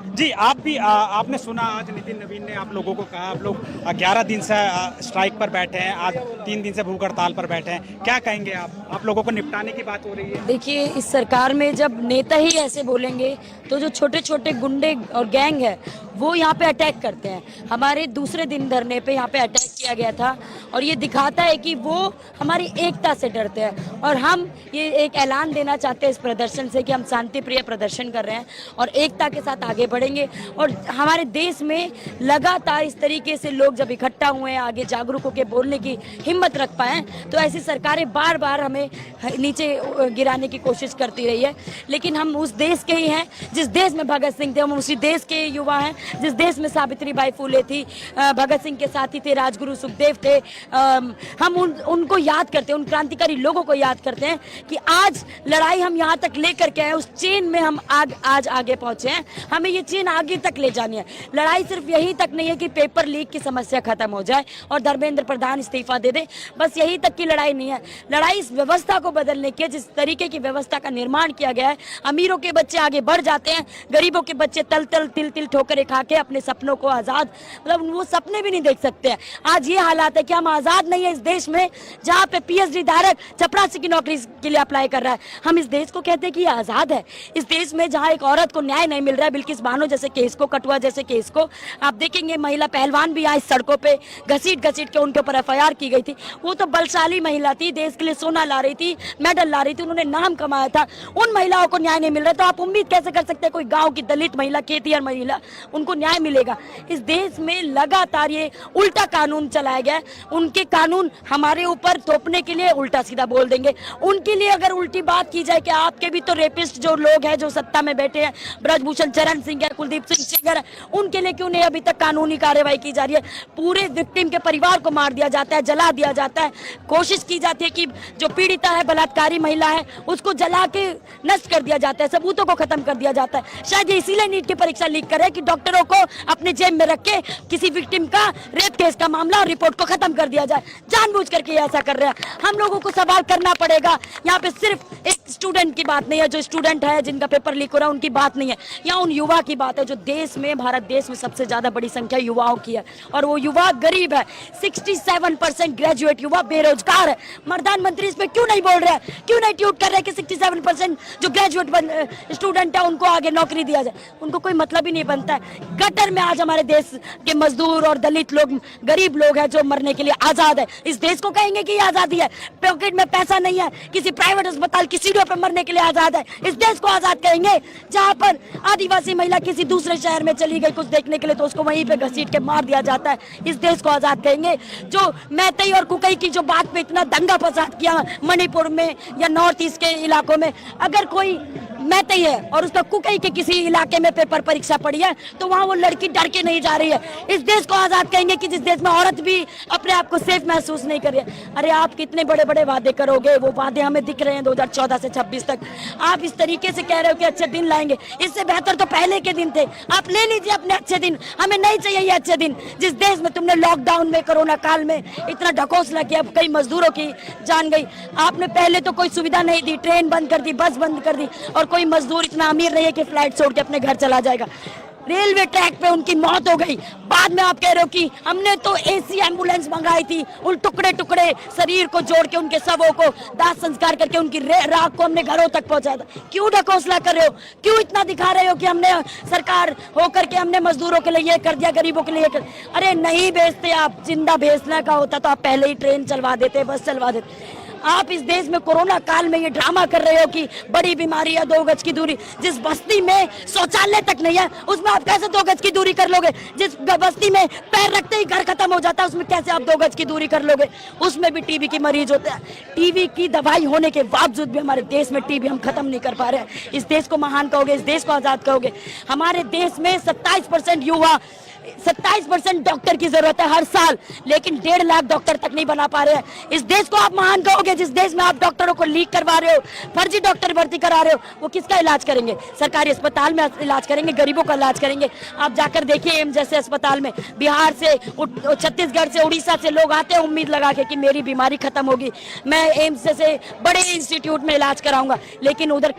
जी, आप भी आपने सुना आज नितिन नवीन ने आप लोगों को कहा, आप लोग 11 दिन से स्ट्राइक पर बैठे हैं, आज 3 दिन से भूख हड़ताल पर बैठे हैं, क्या कहेंगे आप लोगों को निपटाने की बात हो रही है? देखिए, इस सरकार में जब नेता ही ऐसे बोलेंगे तो जो छोटे छोटे गुंडे और गैंग है वो यहाँ पे अटैक करते हैं। हमारे दूसरे दिन धरने पे यहाँ पे अटैक किया गया था और ये दिखाता है कि वो हमारी एकता से डरते हैं। और हम ये एक ऐलान देना चाहते हैं इस प्रदर्शन से कि हम शांति प्रिय प्रदर्शन कर रहे हैं और एकता के साथ आगे बढ़ेंगे। और हमारे देश में लगातार इस तरीके से लोग जब इकट्ठा हुए हैं, आगे जागरूक होकर बोलने की हिम्मत रख पाए, तो ऐसी सरकारें बार बार हमें नीचे गिराने की कोशिश करती रही है। लेकिन हम उस देश के ही हैं जिस देश में भगत सिंह थे, हम उसी देश के युवा हैं जिस देश में सावित्रीबाई फुले थी, भगत सिंह के साथी थे, राजगुरु सुखदेव थे। हम उनको याद करते हैं, उन क्रांतिकारी लोगों को याद करते हैं कि आज लड़ाई हम यहाँ तक लेकर के आए, उस चेन में हम आज आगे पहुंचे हैं। हमें ये चेन आगे तक ले जानी है। लड़ाई सिर्फ यही तक नहीं है कि पेपर लीक की समस्या खत्म हो जाए और धर्मेंद्र प्रधान इस्तीफा दे दे, बस यही तक की लड़ाई नहीं है। लड़ाई इस व्यवस्था को बदलने की है, जिस तरीके की व्यवस्था का निर्माण किया गया है। अमीरों के बच्चे आगे बढ़ जाते हैं, गरीबों के बच्चे तिल ठोकरे खा के अपने सपनों को आजाद, मतलब वो सपने भी नहीं देख सकते हैं। आज ये हालात है कि हम आजाद नहीं है इस देश में, जहाँ पे पीएचडी धारक चपरासी की नौकरी के लिए अप्लाई कर रहा है। हम इस देश को कहते हैं कि ये आजाद है। इस देश में जहाँ एक औरत को न्याय नहीं मिल रहा है, बिल्किस बानो जैसे केस को, कटुआ जैसे केस को, आप देखेंगे महिला पहलवान भी आई सड़कों पे घसीट के उनके ऊपर एफआईआर की गई थी। वो तो बलशाली महिला थी, देश के लिए सोना ला रही थी, मेडल ला रही थी, उन्होंने नाम कमाया था। उन महिलाओं को न्याय नहीं मिल रहा, तो आप उम्मीद कैसे कर सकते हैं कोई गांव की दलित महिला, खेतिहर महिला, उनको न्याय मिलेगा? इस देश में लगातार ये उल्टा कानून चलाया गया है। उनके कानून हमारे ऊपर थोपने के लिए उल्टा सीधा बोल देंगे। उनके लिए अगर उल्टी बात की जाए कि आपके भी तो रेपिस्ट जो लोग हैं जो सत्ता में बैठे हैं, ब्रजभूषण चरण सिंह है, कुलदीप सिंह सेंगर है, उनके लिए क्यों नहीं अभी तक कानूनी कार्रवाई की जा रही है? पूरे विक्टिम के परिवार को मार दिया जाता है, जला दिया जाता है। कोशिश की जाती है कि जो पीड़िता है, बलात्कारी महिला है, उसको जला के नष्ट कर दिया जाता है, सबूतों को खत्म कर दिया जाता है। शायद ये इसीलिए नीट की परीक्षा लीक करे कि डॉक्टरों को अपने जेब में रख के किसी विक्टिम का रेप केस का मामला और रिपोर्ट को खत्म कर दिया जाए। जानबूझ करके ऐसा कर रहे हैं। हम लोगों को सवाल करना पड़ेगा। यहाँ पे सिर्फ एक स्टूडेंट की बात नहीं है, जो स्टूडेंट है जिनका पेपर लीक हो रहा है उनकी बात नहीं है, यहाँ उन युवा की बात है जो देश में, भारत देश में सबसे ज्यादा बड़ी संख्या युवाओं की है और वो युवा गरीब है। 67% ग्रेजुएट युवा बेरोजगार है। प्रधानमंत्री इस पे क्यों नहीं बोल रहे हैं, क्यों नहीं ट्वीट कर रहे हैं कि 67% जो ग्रेजुएट स्टूडेंट है उनको आगे नौकरी दिया जाए? उनको कोई मतलब ही नहीं बनता है। गटर में आज हमारे देश के मजदूर और दलित लोग, गरीब लोग हैं जो मरने के लिए आजाद है। इस देश को कहेंगे कि आजादी है? पॉकेट में पैसा नहीं है, किसी प्राइवेट अस्पताल की सीढ़ियों पर मरने के लिए आजाद है? इस देश को आजाद कहेंगे? जहां पर आदिवासी महिला किसी दूसरे शहर में चली गई कुछ देखने के लिए तो उसको वहीं पे घसीट के मार दिया जाता है, इस देश को आजाद कहेंगे? जो मैतई और कुकई की जो बात पे इतना दंगा फसाद किया मणिपुर में या नॉर्थ ईस्ट के इलाकों में, अगर कोई मैतई है और उसका कुकई के किसी इलाके में पेपर परीक्षा पड़ी है तो वहां वो लड़की डर के नहीं जा रही है। इस देश को आजाद कहेंगे कि जिस देश में औरत भी अपने आप को सेफ महसूस नहीं कर रही है। अरे आप कितने बड़े बड़े वादे करोगे? वो वादे हमें दिख रहे हैं 2014 से 26 तक। आप इस तरीके से कह रहे हो कि अच्छे दिन लाएंगे, इससे बेहतर तो पहले के दिन थे। आप ले लीजिए अपने अच्छे दिन, हमें नहीं चाहिए ये अच्छे दिन। जिस देश में तुमने लॉकडाउन में, कोरोना काल में इतना ढकोसला किया, कई मजदूरों की जान गई। आपने पहले तो कोई सुविधा नहीं दी, ट्रेन बंद कर दी, बस बंद कर दी और कोई मजदूर इतना अमीर नहीं है कि फ्लाइट छोड़ के अपने घर चला जाएगा। रेलवे ट्रैक पे उनकी मौत हो गई। बाद में आप कह रहे हो कि हमने तो एसी एम्बुलेंस मंगाई थी, उन टुकड़े टुकड़े शरीर को जोड़ के उनके शवों को दाह संस्कार करके उनकी राख को हमने घरों तक पहुंचाया था। क्यों ढकोसला कर रहे हो? क्यों इतना दिखा रहे हो कि हमने सरकार होकर के हमने मजदूरों के लिए ये कर दिया, गरीबों के लिए ये कर? अरे नहीं बेचते आप, जिंदा बेचने का होता तो आप पहले ही ट्रेन चलवा देते, बस चलवा देते। आप इस देश में कोरोना काल में ये ड्रामा कर रहे हो कि बड़ी बीमारी है, 2 गज की दूरी। जिस बस्ती में शौचालय तक नहीं है उसमें आप कैसे 2 गज की दूरी कर लोगे? जिस बस्ती में पैर रखते ही घर खत्म हो जाता है उसमें कैसे आप 2 गज की दूरी कर लोगे? उसमें भी टीबी की मरीज होते हैं। टीबी की दवाई होने के बावजूद भी हमारे देश में टीबी हम खत्म नहीं कर पा रहे हैं। इस देश को महान कहोगे, इस देश को आजाद कहोगे? हमारे देश में 27% युवा, 27% डॉक्टर की जरूरत है हर साल, लेकिन 1.5 लाख डॉक्टर तक नहीं बना पा रहे हैं। इस देश को आप महान कहोगे जिस देश में आप डॉक्टरों को लीक करवा रहे हो, फर्जी डॉक्टर भर्ती करा रहे हो? वो किसका इलाज करेंगे? सरकारी अस्पताल में इलाज करेंगे, गरीबों का इलाज करेंगे। आप जाकर देखिए एम्स जैसे अस्पताल में बिहार से, छत्तीसगढ़ से, उड़ीसा से लोग आते हैं उम्मीद लगा के कि मेरी बीमारी खत्म होगी, मैं एम्स जैसे बड़े इंस्टीट्यूट में इलाज कराऊंगा, लेकिन उधर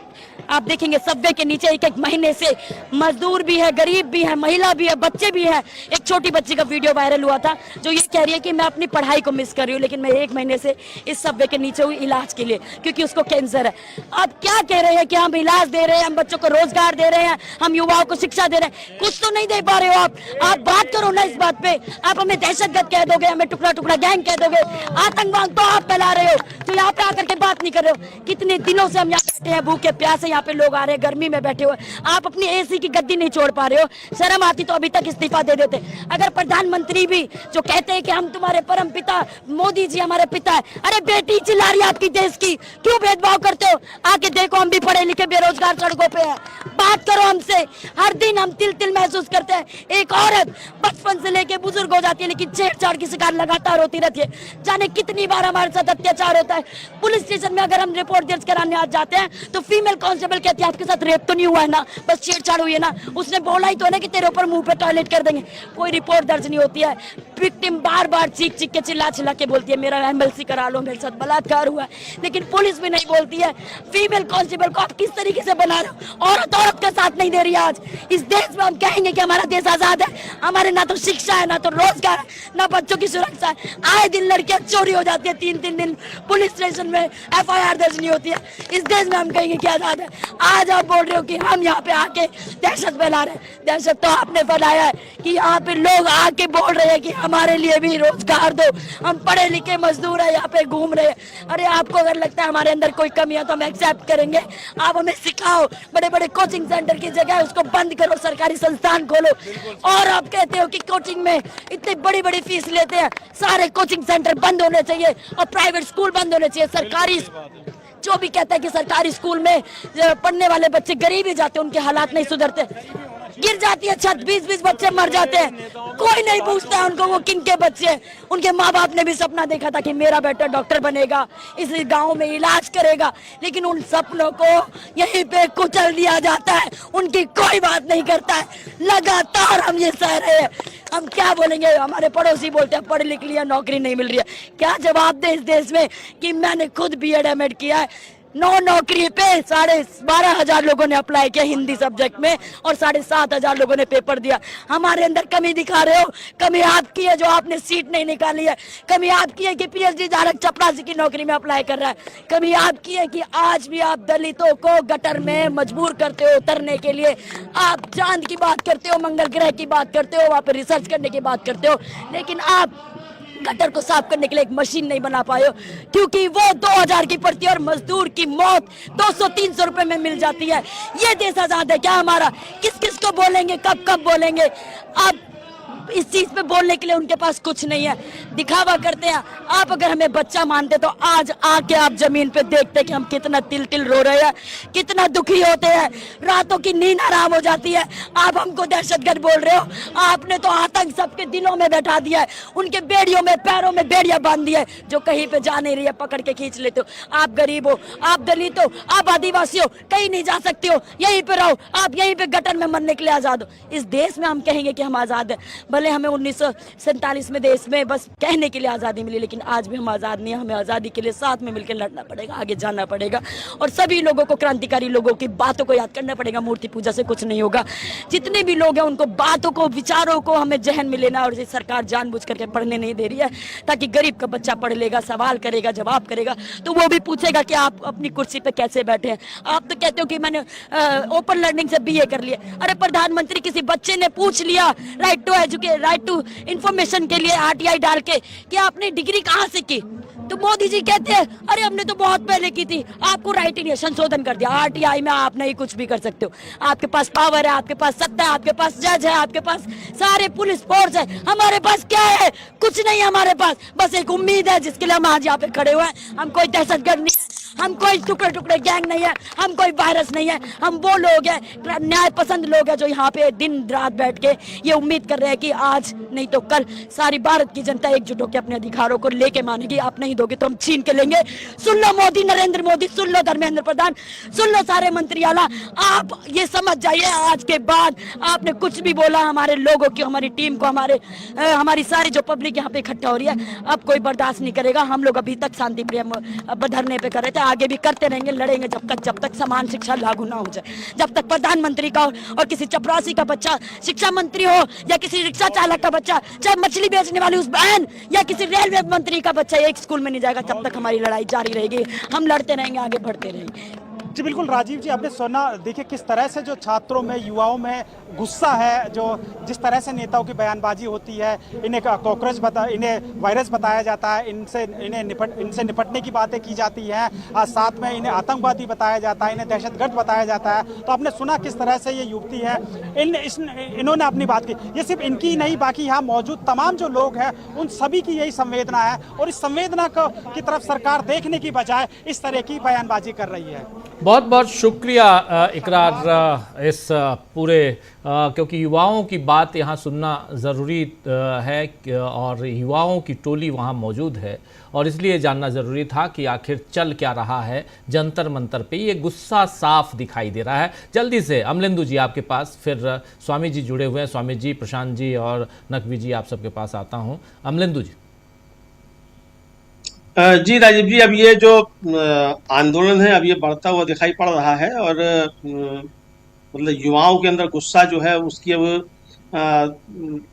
आप देखेंगे सबवे के नीचे एक एक महीने से मजदूर भी है, गरीब भी है, महिला भी है, बच्चे भी है। एक छोटी बच्ची का वीडियो वायरल हुआ था जो ये कह रही है कि मैं अपनी पढ़ाई को मिस कर रही हूँ, लेकिन मैं 1 महीने से इस सबवे के नीचे हूँ इलाज के लिए, क्योंकि उसको कैंसर है। आप क्या कह रहे हैं कि हम इलाज दे रहे हैं, हम बच्चों को रोजगार दे रहे हैं, हम युवाओं को शिक्षा दे रहे हैं, कुछ तो नहीं दे पा रहे हो आप बात करो ना इस बात पे। आप हमें दहशतगर्द कह दोगे, हमें टुकड़ा टुकड़ा गैंग कह दोगे, आतंकवाद तो आप फैला रहे हो, तो यहाँ पे आकर के बात नहीं कर रहे हो। कितने दिनों से हम यहाँ बैठे हैं, भूखे प्यासे यहाँ पे लोग आ रहे हैं, गर्मी में बैठे हुए, आप अपनी एसी की गद्दी नहीं छोड़ पा रहे हो। शर्म आती तो अभी तक इस्तीफा दे देते। अगर प्रधानमंत्री भी जो कहते हैं कि हम तुम्हारे परम पिता, मोदी जी हमारे पिता है, अरे बेटी चिल्ला रही है आपकी देश की, क्यों भेदभाव करते हो? आके देखो, हम भी पढ़े लिखे बेरोजगार सड़कों पे हैं, बात करो हमसे। हर दिन हम तिल तिल महसूस करते हैं। एक औरत बचपन से लेके बुजुर्ग हो जाती है, लेकिन छेड़छाड़ की शिकार लगातार होती रहती है। जाने कितनी बार हमारे साथ अत्याचार होता है। पुलिस स्टेशन में अगर हम रिपोर्ट दर्ज कराने आज जाते हैं तो फीमेल कांस्टेबल कहती है आपके साथ रेप तो नहीं हुआ है ना, बस छेड़छाड़ हुई है ना, उसने बोला ही तो है ना कि तेरे ऊपर मुंह पे टॉयलेट कर देंगे। कोई रिपोर्ट दर्ज नहीं होती है। विक्टिम बार बार चीख चीख के चिल्ला चिल्ला के बोलती है मेरा एमएलसी करा लो, मेरे साथ बलात्कार हुआ है, लेकिन पुलिस भी नहीं बोलती है। फीमेल कांस्टेबल को आप किस तरीके से बना रहे हो? औरत औरत का साथ नहीं दे रही है। आज इस देश में हम कहेंगे कि हमारा देश आजाद है, हमारे ना तो शिक्षा है, ना तो रोजगार है, ना बच्चों की सुरक्षा है। आए दिन लड़कियां चोरी हो जाती है, 3-3 दिन पुलिस स्टेशन में एफआईआर दर्ज नहीं होती है। इस देश में हम कहेंगे कि आजाद है। आज आप बोल रहे हो कि हम यहाँ पे आके दहशत फैला रहे हैं। दहशत तो आपने फैलाया है कि यहाँ पे लोग आके बोल रहे हैं कि हमारे लिए भी रोजगार दो, हम पढ़े लिखे मजदूर है, यहाँ पे घूम रहे हैं। अरे आपको अगर लगता है हमारे अंदर कोई कमी है तो हम एक्सेप्ट करेंगे, आप हमें सिखाओ। बड़े बड़े कोचिंग सेंटर की जगह उसको बंद करो, सरकारी संस्थान खोलो। और आप कहते हो कि कोचिंग में इतनी बड़ी बड़ी फीस लेते हैं, सारे कोचिंग सेंटर बंद होने चाहिए और प्राइवेट स्कूल बंद होने चाहिए। सरकारी जो भी कहता है कि सरकारी स्कूल में पढ़ने वाले बच्चे गरीब ही जाते हैं, उनके हालात नहीं सुधरते, गिर जाती है छत, 20-20 बच्चे मर जाते हैं, कोई नहीं पूछता है उनको वो किन के बच्चे हैं। उनके माँ बाप ने भी सपना देखा था कि मेरा बेटा डॉक्टर बनेगा, इस गांव में इलाज करेगा, लेकिन उन सपनों को यहीं पे कुचल दिया जाता है, उनकी कोई बात नहीं करता है। लगातार हम ये सह रहे हैं। हम क्या बोलेंगे? हमारे पड़ोसी बोलते हैं पढ़ लिख लिया, नौकरी नहीं मिल रही है। क्या जवाब दे इस देश में कि मैंने खुद बीएड एमएड किया है, 9 नौकरी पे 12,500 लोगों ने अप्लाई किया हिंदी सब्जेक्ट में और 7,500 लोगों ने पेपर दिया। हमारे अंदर कमी दिखा रहे हो। कमी आपकी है जो आपने सीट नहीं निकाली है। कमी आपकी है कि पीएचडी धारक चपरासी की नौकरी में अप्लाई कर रहा है। कमी आपकी है कि आज भी आप दलितों को गटर में मजबूर करते हो उतरने के लिए। आप चांद की बात करते हो, मंगल ग्रह की बात करते हो, वहां पर रिसर्च करने की बात करते हो, लेकिन आप गटर को साफ करने के लिए एक मशीन नहीं बना पाए हो, क्योंकि वो 2000 की पड़ती है और मजदूर की मौत 200-300 रुपए में मिल जाती है। ये देश आजाद है क्या हमारा? किस किस को बोलेंगे, कब कब बोलेंगे? अब इस चीज पे बोलने के लिए उनके पास कुछ नहीं है, दिखावा करते हैं। आप अगर हमें बच्चा मानते तो आज आके आप जमीन पे देखते कि हम कितना तिल तिल रो रहे हैं, कितना दुखी होते हैं, रातों की नींद आराम हो जाती है। आप हमको दहशतगर्द बोल रहे हो। आपने तो आतंक सबके दिलों में बैठा दिया है, उनके बेड़ियों में पैरों में बेड़ियां बांध दी है, जो कहीं पे जा नहीं रही है, पकड़ के खींच लेते हो। आप गरीब हो, आप दलित हो, आप आदिवासी हो, कहीं नहीं जा सकते हो, यहीं पे रहो, आप यहीं पे गटर में मरने के लिए आजाद हो। इस देश में हम कहेंगे कि हम आजाद है। भले हमें 1947 में देश में बस कहने के लिए आज़ादी मिली, लेकिन आज भी हम आज़ाद नहीं है। हमें आज़ादी के लिए साथ में मिलकर लड़ना पड़ेगा, आगे जाना पड़ेगा और सभी लोगों को, क्रांतिकारी लोगों की बातों को याद करना पड़ेगा। मूर्ति पूजा से कुछ नहीं होगा। जितने भी लोग हैं उनको बातों को, विचारों को हमें जहन में लेना। और ये सरकार जानबूझ करके पढ़ने नहीं दे रही है ताकि गरीब का बच्चा पढ़ लेगा, सवाल करेगा, जवाब करेगा, तो वो भी पूछेगा कि आप अपनी कुर्सी पे कैसे बैठे हैं। आप तो कहते हो कि मैंने ओपन लर्निंग से बीए कर लिया। अरे प्रधानमंत्री किसी बच्चे ने पूछ लिया right to education, right to information के लिए आरटीआई डाल के कि आपने डिग्री कहां से की, तो मोदी जी कहते हैं अरे हमने तो बहुत पहले की थी, आपको राइट नहीं है, संशोधन कर दिया। आरटीआई में आप नहीं कुछ भी कर सकते हो। आपके पास पावर है, आपके पास सत्ता है, आपके पास जज है, आपके पास सारे पुलिस फोर्स है। हमारे पास क्या है? कुछ नहीं है हमारे पास, बस एक उम्मीद है जिसके लिए हम आज यहाँ पे खड़े हुए हैं। हम कोई दहशतगर्द नहीं है, हम कोई टुकड़े टुकड़े गैंग नहीं है, हम कोई वायरस नहीं है। हम वो लोग हैं, न्याय पसंद लोग हैं, जो यहाँ पे दिन रात बैठ के ये उम्मीद कर रहे हैं कि आज नहीं तो कल सारी भारत की जनता एकजुट होकर अपने अधिकारों को लेके मानेगी। आप नहीं दोगे तो हम छीन के लेंगे। सुन लो मोदी, नरेंद्र मोदी, सुन लो धर्मेंद्र प्रधान, सुन लो सारे मंत्री आला, आप ये समझ जाइए आज के बाद आपने कुछ भी बोला हमारे लोगों की, हमारी टीम को, हमारी सारी जो पब्लिक यहाँ पे इकट्ठा हो रही है, अब कोई बर्दाश्त नहीं करेगा। हम लोग अभी तक शांति प्रिय धरने पे कर रहे थे, आगे भी करते रहेंगे, लड़ेंगे जब तक समान शिक्षा लागू ना हो जाए, जब तक प्रधानमंत्री का और किसी चपरासी का बच्चा शिक्षा मंत्री हो, या किसी रिक्शा चालक का बच्चा, चाहे मछली बेचने वाली उस बहन या किसी रेलवे मंत्री का बच्चा एक स्कूल में नहीं जाएगा, तब तक हमारी लड़ाई जारी रहेगी। हम लड़ते रहेंगे, आगे बढ़ते रहेंगे। जी बिल्कुल राजीव जी, आपने सुना, देखिए किस तरह से जो छात्रों में, युवाओं में गुस्सा है, जो जिस तरह से नेताओं की बयानबाजी होती है, इन्हें कॉकरोच इन्हें वायरस बताया जाता है, इनसे निपटने की बातें की जाती हैं, साथ में इन्हें आतंकवादी बताया जाता है, इन्हें दहशतगर्द बताया जाता है। तो आपने सुना किस तरह से ये युवती है, इन्होंने अपनी बात की। ये सिर्फ इनकी नहीं, बाकी यहाँ मौजूद तमाम जो लोग हैं उन सभी की यही संवेदना है, और इस संवेदना की तरफ सरकार देखने की बजाय इस तरह की बयानबाजी कर रही है। बहुत बहुत शुक्रिया इकरार, इस पूरे क्योंकि युवाओं की बात यहाँ सुनना ज़रूरी है, और युवाओं की टोली वहाँ मौजूद है, और इसलिए जानना ज़रूरी था कि आखिर चल क्या रहा है जंतर मंतर पे। ये गुस्सा साफ दिखाई दे रहा है। जल्दी से अमलेंदु जी आपके पास, फिर स्वामी जी जुड़े हुए हैं, स्वामी जी, प्रशांत जी और नकवी जी, आप सबके पास आता हूँ। अमलेंदु जी। जी राजीव जी, अब ये जो आंदोलन है अब ये बढ़ता हुआ दिखाई पड़ रहा है, और मतलब युवाओं के अंदर गुस्सा जो है उसकी अब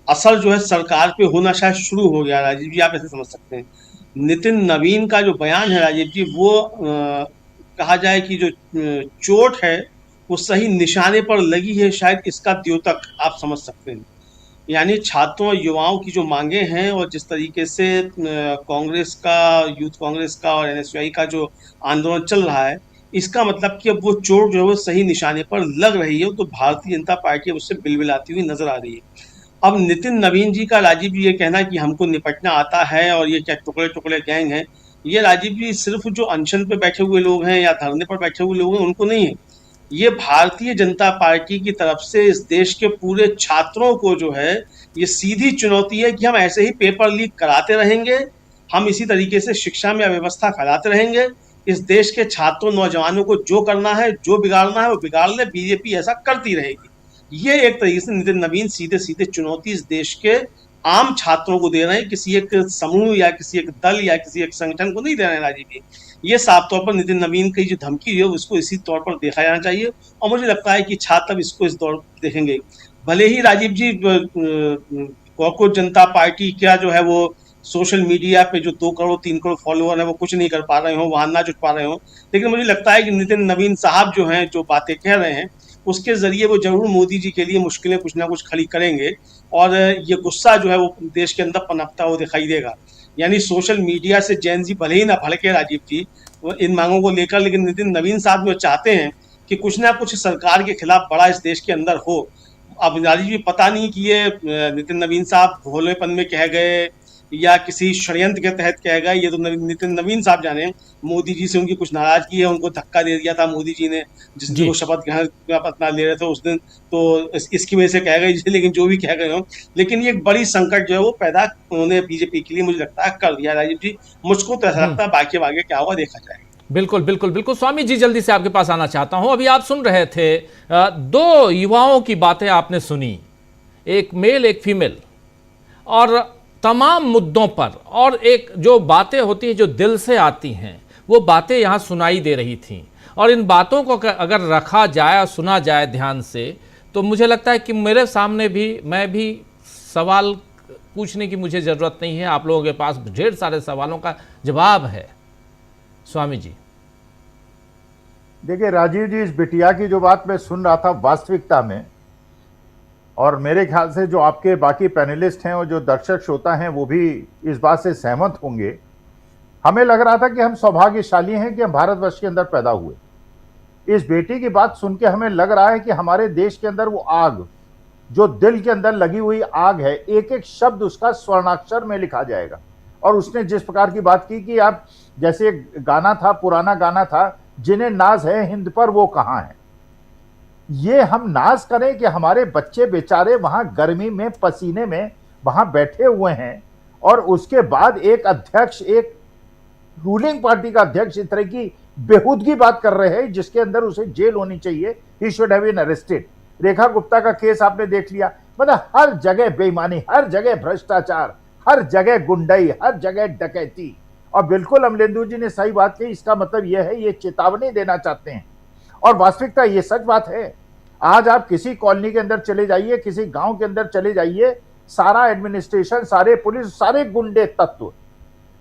असर जो है सरकार पे होना शायद शुरू हो गया। राजीव जी, आप ऐसे समझ सकते हैं। नितिन नवीन का जो बयान है राजीव जी, वो कहा जाए कि जो चोट है वो सही निशाने पर लगी है, शायद इसका द्योतक आप समझ सकते हैं। यानी छात्रों और युवाओं की जो मांगे हैं, और जिस तरीके से कांग्रेस का, यूथ कांग्रेस का और एनएसयूआई का जो आंदोलन चल रहा है, इसका मतलब कि अब वो चोट जो है वो सही निशाने पर लग रही है, तो भारतीय जनता पार्टी उससे बिलबिलाती हुई नजर आ रही है। अब नितिन नवीन जी का राजीव जी ये कहना कि हमको निपटना आता है और ये क्या टुकड़े टुकड़े गैंग है, ये राजीव जी सिर्फ जो अनशन पे बैठे हुए लोग हैं या धरने पर बैठे हुए लोग हैं उनको नहीं है, ये भारतीय जनता पार्टी की तरफ से इस देश के पूरे छात्रों को जो है ये सीधी चुनौती है कि हम ऐसे ही पेपर लीक कराते रहेंगे, हम इसी तरीके से शिक्षा में अव्यवस्था फैलाते रहेंगे, इस देश के छात्रों नौजवानों को जो करना है, जो बिगाड़ना है वो बिगाड़ ले, बीजेपी ऐसा करती रहेगी। ये एक तरीके से नितिन नवीन सीधे सीधे चुनौती इस देश के आम छात्रों को दे रहे हैं, किसी एक समूह या किसी एक दल या किसी एक संगठन को नहीं दे रहे हैं राजीव जी। ये साफ तौर पर नितिन नवीन की जो धमकी है उसको इसी तौर पर देखा जाना चाहिए, और मुझे लगता है कि छात्र इसको इस दौर देखेंगे। भले ही राजीव जी कॉकरोच जनता पार्टी क्या जो है वो सोशल मीडिया पे जो 2 करोड़ 3 करोड़ फॉलोअर है वो कुछ नहीं कर पा रहे हो, वहां ना जुट पा रहे हो, लेकिन मुझे लगता है कि नितिन नवीन साहब जो हैं, जो बातें कह रहे हैं, उसके जरिए वो जरूर मोदी जी के लिए मुश्किलें कुछ ना कुछ खड़ी करेंगे, और ये गुस्सा जो है वो देश के अंदर पनपता हुआ दिखाई देगा। यानी सोशल मीडिया से जैन जी भले ही ना भड़के राजीव जी इन मांगों को लेकर, लेकिन नितिन नवीन साहब जो चाहते हैं कि कुछ ना कुछ सरकार के खिलाफ बड़ा इस देश के अंदर हो। अब राजीव जी पता नहीं कि ये नितिन नवीन साहब भोलेपन में कह गए या किसी षड्यंत्र के तहत कह गए, ये तो नितिन नवीन साहब जाने। मोदी जी से उनकी कुछ नाराजगी है, उनको धक्का दे दिया था मोदी जी ने जिस दिन वो शपथ ग्रहण अपना ले रहे थे उस दिन, तो इसकी वजह से कह गए, लेकिन जो भी कह गए हो, लेकिन ये एक बड़ी संकट जो है वो पैदा उन्होंने बीजेपी के लिए मुझे लगता है कर दिया राजीव जी। मुझको तो ऐसा लगता है बाकी आगे क्या होगा देखा जाएगा। बिल्कुल बिल्कुल बिल्कुल। स्वामी जी, जल्दी से आपके पास आना चाहता हूं। अभी आप सुन रहे थे 2 युवाओं की बातें आपने सुनी, एक मेल एक फीमेल, और तमाम मुद्दों पर, और एक जो बातें होती हैं जो दिल से आती हैं वो बातें यहाँ सुनाई दे रही थीं, और इन बातों को अगर रखा जाए और सुना जाए ध्यान से, तो मुझे लगता है कि मेरे सामने भी, मैं भी सवाल पूछने की मुझे ज़रूरत नहीं है, आप लोगों के पास ढेर सारे सवालों का जवाब है। स्वामी जी। देखिए राजीव जी, इस बिटिया की जो बात मैं सुन रहा था वास्तविकता में, और मेरे ख्याल से जो आपके बाकी पैनलिस्ट हैं और जो दर्शक श्रोता हैं वो भी इस बात से सहमत होंगे, हमें लग रहा था कि हम सौभाग्यशाली हैं कि हम भारतवर्ष के अंदर पैदा हुए। इस बेटी की बात सुन के हमें लग रहा है कि हमारे देश के अंदर वो आग, जो दिल के अंदर लगी हुई आग है, एक एक शब्द उसका स्वर्णाक्षर में लिखा जाएगा। और उसने जिस प्रकार की बात की कि आप जैसे गाना था, पुराना गाना था, जिन्हें नाज है हिंद पर वो कहाँ है। ये हम नाज करें कि हमारे बच्चे बेचारे वहां गर्मी में पसीने में वहां बैठे हुए हैं, और उसके बाद एक अध्यक्ष, एक रूलिंग पार्टी का अध्यक्ष इस तरह की बेहूदगी बात कर रहे हैं जिसके अंदर उसे जेल होनी चाहिए, he should have been arrested. Rekha Gupta का केस आपने देख लिया, मतलब हर जगह बेईमानी, हर जगह भ्रष्टाचार, हर जगह गुंडाई, हर जगह डकैती, और बिल्कुल अमलेंदु जी ने सही बात कही, इसका मतलब यह है ये चेतावनी देना चाहते हैं। और वास्तविकता ये सच बात है। आज आप किसी कॉलोनी के अंदर चले जाइए, किसी गांव के अंदर चले जाइए, सारा एडमिनिस्ट्रेशन, सारे पुलिस, सारे गुंडे तत्व,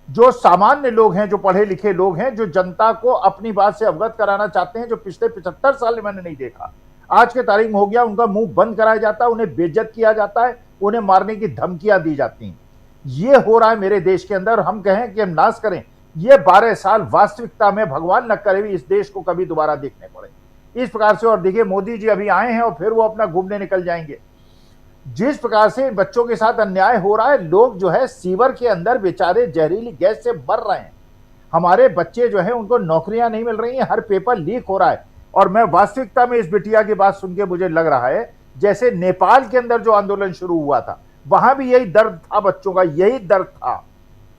जो सामान्य लोग हैं, जो पढ़े लिखे लोग हैं, जो जनता को अपनी बात से अवगत कराना चाहते हैं, जो पिछले 75 साल में मैंने नहीं देखा, आज के तारीख में हो गया, उनका मुंह बंद कराया जाता है, उन्हें बेइज्जत किया जाता है, उन्हें मारने की धमकियां दी जाती हैं। ये हो रहा है मेरे देश के अंदर। हम कहें कि हम नाश करें, ये 12 साल वास्तविकता में भगवान न करे भी इस देश को कभी दोबारा देखने पड़े इस प्रकार से। और देखिए, मोदी जी अभी आए हैं और फिर वो अपना घूमने निकल जाएंगे। जिस प्रकार से बच्चों के साथ अन्याय हो रहा है, लोग जो है सीवर के अंदर बेचारे जहरीली गैस से मर रहे हैं, हमारे बच्चे जो है उनको नौकरियां नहीं मिल रही हैं, हर पेपर लीक हो रहा है। और मैं वास्तविकता में इस बिटिया की बात सुन के मुझे लग रहा है जैसे नेपाल के अंदर जो आंदोलन शुरू हुआ था, वहां भी यही दर्द था, बच्चों का यही दर्द था।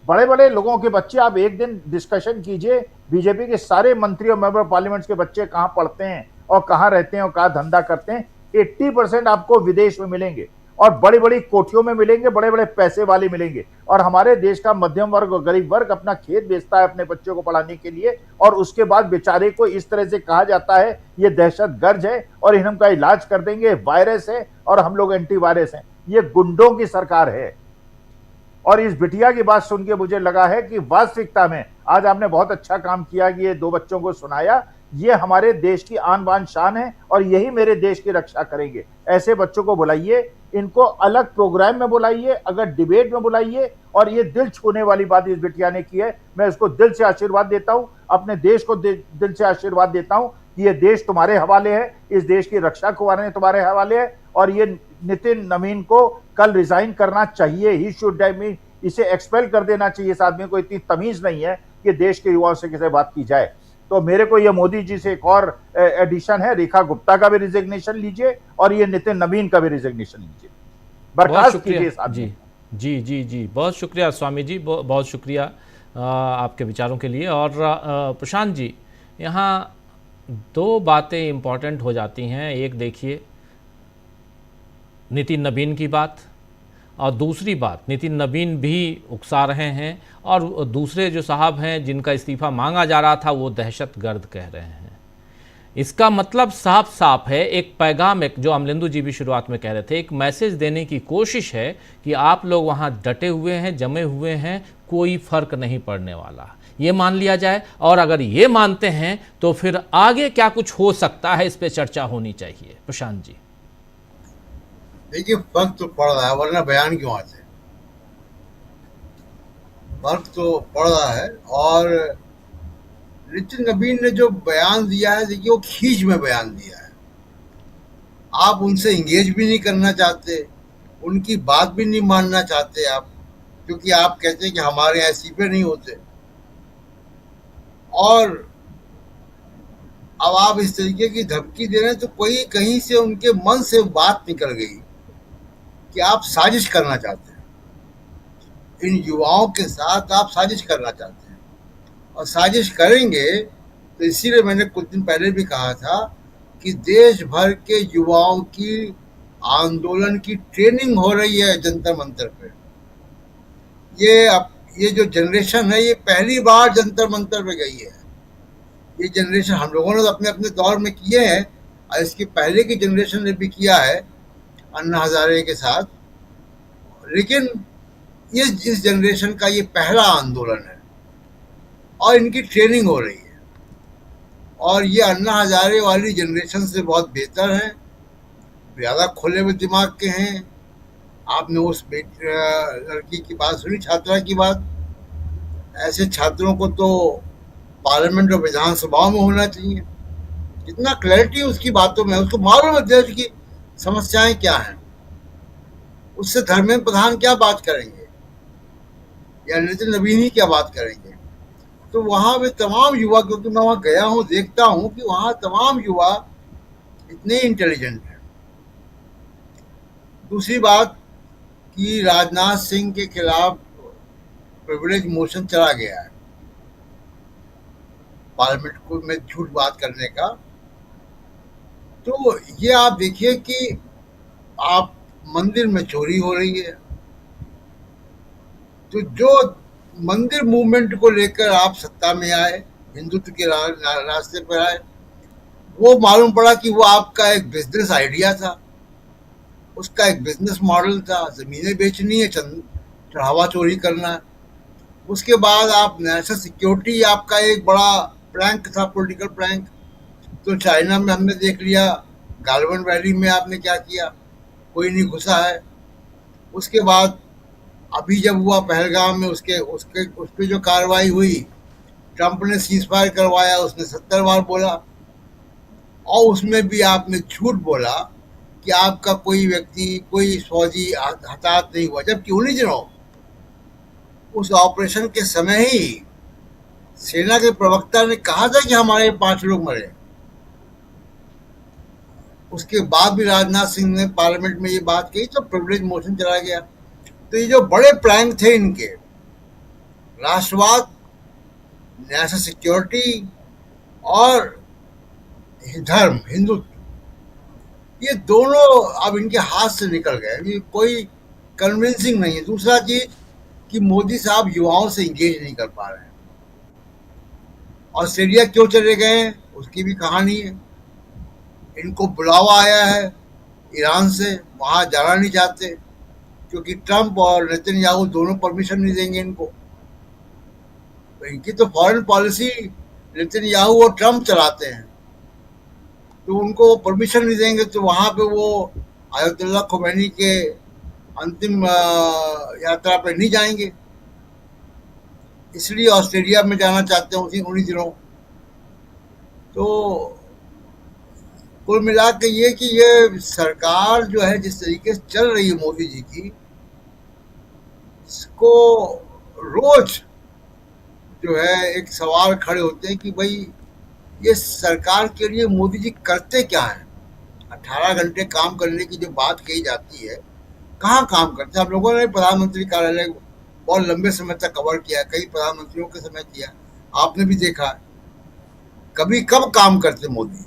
बड़े बड़े लोगों के बच्चे, आप एक दिन डिस्कशन कीजिए, बीजेपी के सारे मंत्री और मेंबर पार्लियामेंट के बच्चे कहां पढ़ते हैं और कहां रहते हैं और कहां धंधा करते हैं। 80% आपको विदेश में मिलेंगे और बड़ी बड़ी कोठियों में मिलेंगे, बड़े बड़े पैसे वाले मिलेंगे। और हमारे देश का मध्यम वर्ग और गरीब वर्ग अपना खेत बेचता है अपने बच्चों को पढ़ाने के लिए, और उसके बाद बेचारे को इस तरह से कहा जाता है ये दहशतगर्द है और इनका इलाज कर देंगे, वायरस है और हम लोग एंटी वायरस हैं। ये गुंडों की सरकार है। और इस बिटिया की बात सुन के मुझे लगा है कि वास्तविकता में आज आपने बहुत अच्छा काम किया कि ये 2 बच्चों को सुनाया। ये हमारे देश की आन बान शान है और यही मेरे देश की रक्षा करेंगे। ऐसे बच्चों को बुलाइए, इनको अलग प्रोग्राम में बुलाइए, अगर डिबेट में बुलाइए। और ये दिल छूने वाली बात इस बिटिया ने की है। मैं इसको दिल से आशीर्वाद देता हूं, अपने देश को दिल से आशीर्वाद देता हूं कि ये देश तुम्हारे हवाले है, इस देश की रक्षा करने तुम्हारे हवाले है। और ये नितिन नवीन को कल रिजाइन करना चाहिए, ही शुड, इसे एक्सपेल कर देना चाहिए। इस आदमी को इतनी तमीज नहीं है कि देश के युवाओं से किसी बात की जाए। तो मेरे को ये मोदी जी से एक और एडिशन है, रेखा गुप्ता का भी रिजिग्नेशन लीजिए और ये नितिन नवीन का भी रिजिग्नेशन लीजिए, बर्खास्त कीजिए इस आदमी को। जी जी जी, बहुत शुक्रिया स्वामी जी, बहुत शुक्रिया आपके विचारों के लिए। और प्रशांत जी, यहाँ 2 बातें इम्पॉर्टेंट हो जाती हैं। एक देखिए नितिन नवीन की बात, और दूसरी बात नितिन नवीन भी उकसा रहे हैं और दूसरे जो साहब हैं जिनका इस्तीफ़ा मांगा जा रहा था वो दहशतगर्द कह रहे हैं। इसका मतलब साफ साफ है, एक पैगाम, एक जो अमलेंदु जी भी शुरुआत में कह रहे थे, एक मैसेज देने की कोशिश है कि आप लोग वहाँ डटे हुए हैं, जमे हुए हैं, कोई फर्क नहीं पड़ने वाला, ये मान लिया जाए। और अगर ये मानते हैं तो फिर आगे क्या कुछ हो सकता है, इस पर चर्चा होनी चाहिए। प्रशांत जी, देखिए, फर्क तो पड़ रहा है, वरना बयान क्यों आते? फर्क तो पड़ रहा है। और नितिन नवीन ने जो बयान दिया है, देखिए वो खींच में बयान दिया है। आप उनसे इंगेज भी नहीं करना चाहते, उनकी बात भी नहीं मानना चाहते आप, क्योंकि आप कहते हैं कि हमारे यहाँ सीपे नहीं होते। और अब आप इस तरीके की धमकी दे रहे हैं, तो कोई कहीं से उनके मन से बात निकल गई कि आप साजिश करना चाहते हैं, इन युवाओं के साथ आप साजिश करना चाहते हैं। और साजिश करेंगे तो इसीलिए मैंने कुछ दिन पहले भी कहा था कि देश भर के युवाओं की आंदोलन की ट्रेनिंग हो रही है जंतर मंतर पे। ये जो जनरेशन है, ये पहली बार जंतर मंतर पे गई है। ये जनरेशन हम लोगों ने अपने अपने दौर में किए हैं, और इसके पहले की जनरेशन ने भी किया है अन्ना हजारे के साथ, लेकिन ये इस जनरेशन का ये पहला आंदोलन है और इनकी ट्रेनिंग हो रही है। और ये अन्ना हजारे वाली जनरेशन से बहुत बेहतर हैं, ज़्यादा खुले हुए दिमाग के हैं। आपने उस लड़की की बात सुनी, छात्रा की बात। ऐसे छात्रों को तो पार्लियामेंट और विधानसभाओं में होना चाहिए। कितना क्लैरिटी उसकी बातों में, उसको मालूम है देश की समस्याएं क्या हैं। उससे धर्मेंद्र प्रधान क्या बात करेंगे या नितिन नवीन ही क्या बात करेंगे? तो वहाँ पे तमाम युवा, क्योंकि मैं वहाँ गया हूँ, देखता हूँ कि वहाँ तमाम युवा इतने इंटेलिजेंट हैं। दूसरी बात कि राजनाथ सिंह के खिलाफ प्रिविलेज मोशन चला गया है पार्लियामेंट को में झूठ बात करने का। तो ये आप देखिए कि आप मंदिर में चोरी हो रही है, तो जो मंदिर मूवमेंट को लेकर आप सत्ता में आए, हिंदुत्व के रास्ते पर आए, वो मालूम पड़ा कि वो आपका एक बिजनेस आइडिया था, उसका एक बिजनेस मॉडल था, जमीनें बेचनी है, चढ़ावा चोरी करना है। उसके बाद आप नेशनल सिक्योरिटी, आपका एक बड़ा प्रैंक था, पॉलिटिकल प्रैंक। तो चाइना में हमने देख लिया, गालवन वैली में आपने क्या किया, कोई नहीं घुसा है। उसके बाद अभी जब हुआ पहलगाम में, उस पर जो कार्रवाई हुई, ट्रंप ने सीज फायर करवाया, उसने 70 बार बोला, और उसमें भी आपने झूठ बोला कि आपका कोई व्यक्ति, कोई फौजी हताहत नहीं हुआ, जबकि उन्हीं दिनों उस ऑपरेशन के समय ही सेना के प्रवक्ता ने कहा था कि हमारे 5 लोग मरे। उसके बाद भी राजनाथ सिंह ने पार्लियामेंट में ये बात कही तो प्रिविलेज मोशन चला गया। तो ये जो बड़े प्रैंक थे इनके, राष्ट्रवाद, नेशनल सिक्योरिटी और धर्म, हिंदुत्व, ये दोनों अब इनके हाथ से निकल गए। ये कोई कन्विंसिंग नहीं है। दूसरा चीज कि मोदी साहब युवाओं से इंगेज नहीं कर पा रहे हैं। ऑस्ट्रेलिया क्यों चले गए हैं, उसकी भी कहानी है। इनको बुलावा आया है ईरान से, वहां जाना नहीं चाहते क्योंकि ट्रंप और नेतन्याहू दोनों परमिशन नहीं देंगे इनको। तो इनकी तो फॉरेन पॉलिसी नेतन्याहू और ट्रंप चलाते हैं, तो उनको परमिशन नहीं देंगे, तो वहां पे वो आयतुल्ला खोमैनी के अंतिम यात्रा पे नहीं जाएंगे। इसलिए ऑस्ट्रेलिया में जाना चाहते हैं उन्हीं दिनों। तो कुल मिला के ये कि ये सरकार जो है जिस तरीके से चल रही है मोदी जी की, इसको रोज जो है एक सवाल खड़े होते हैं कि भाई ये सरकार के लिए मोदी जी करते क्या हैं। 18 घंटे काम करने की जो बात कही जाती है, कहाँ काम करते हैं। हम लोगों ने प्रधानमंत्री कार्यालय बहुत लंबे समय तक कवर किया, कई प्रधानमंत्रियों के समय किया, आपने भी देखा। कभी कब काम करते मोदी,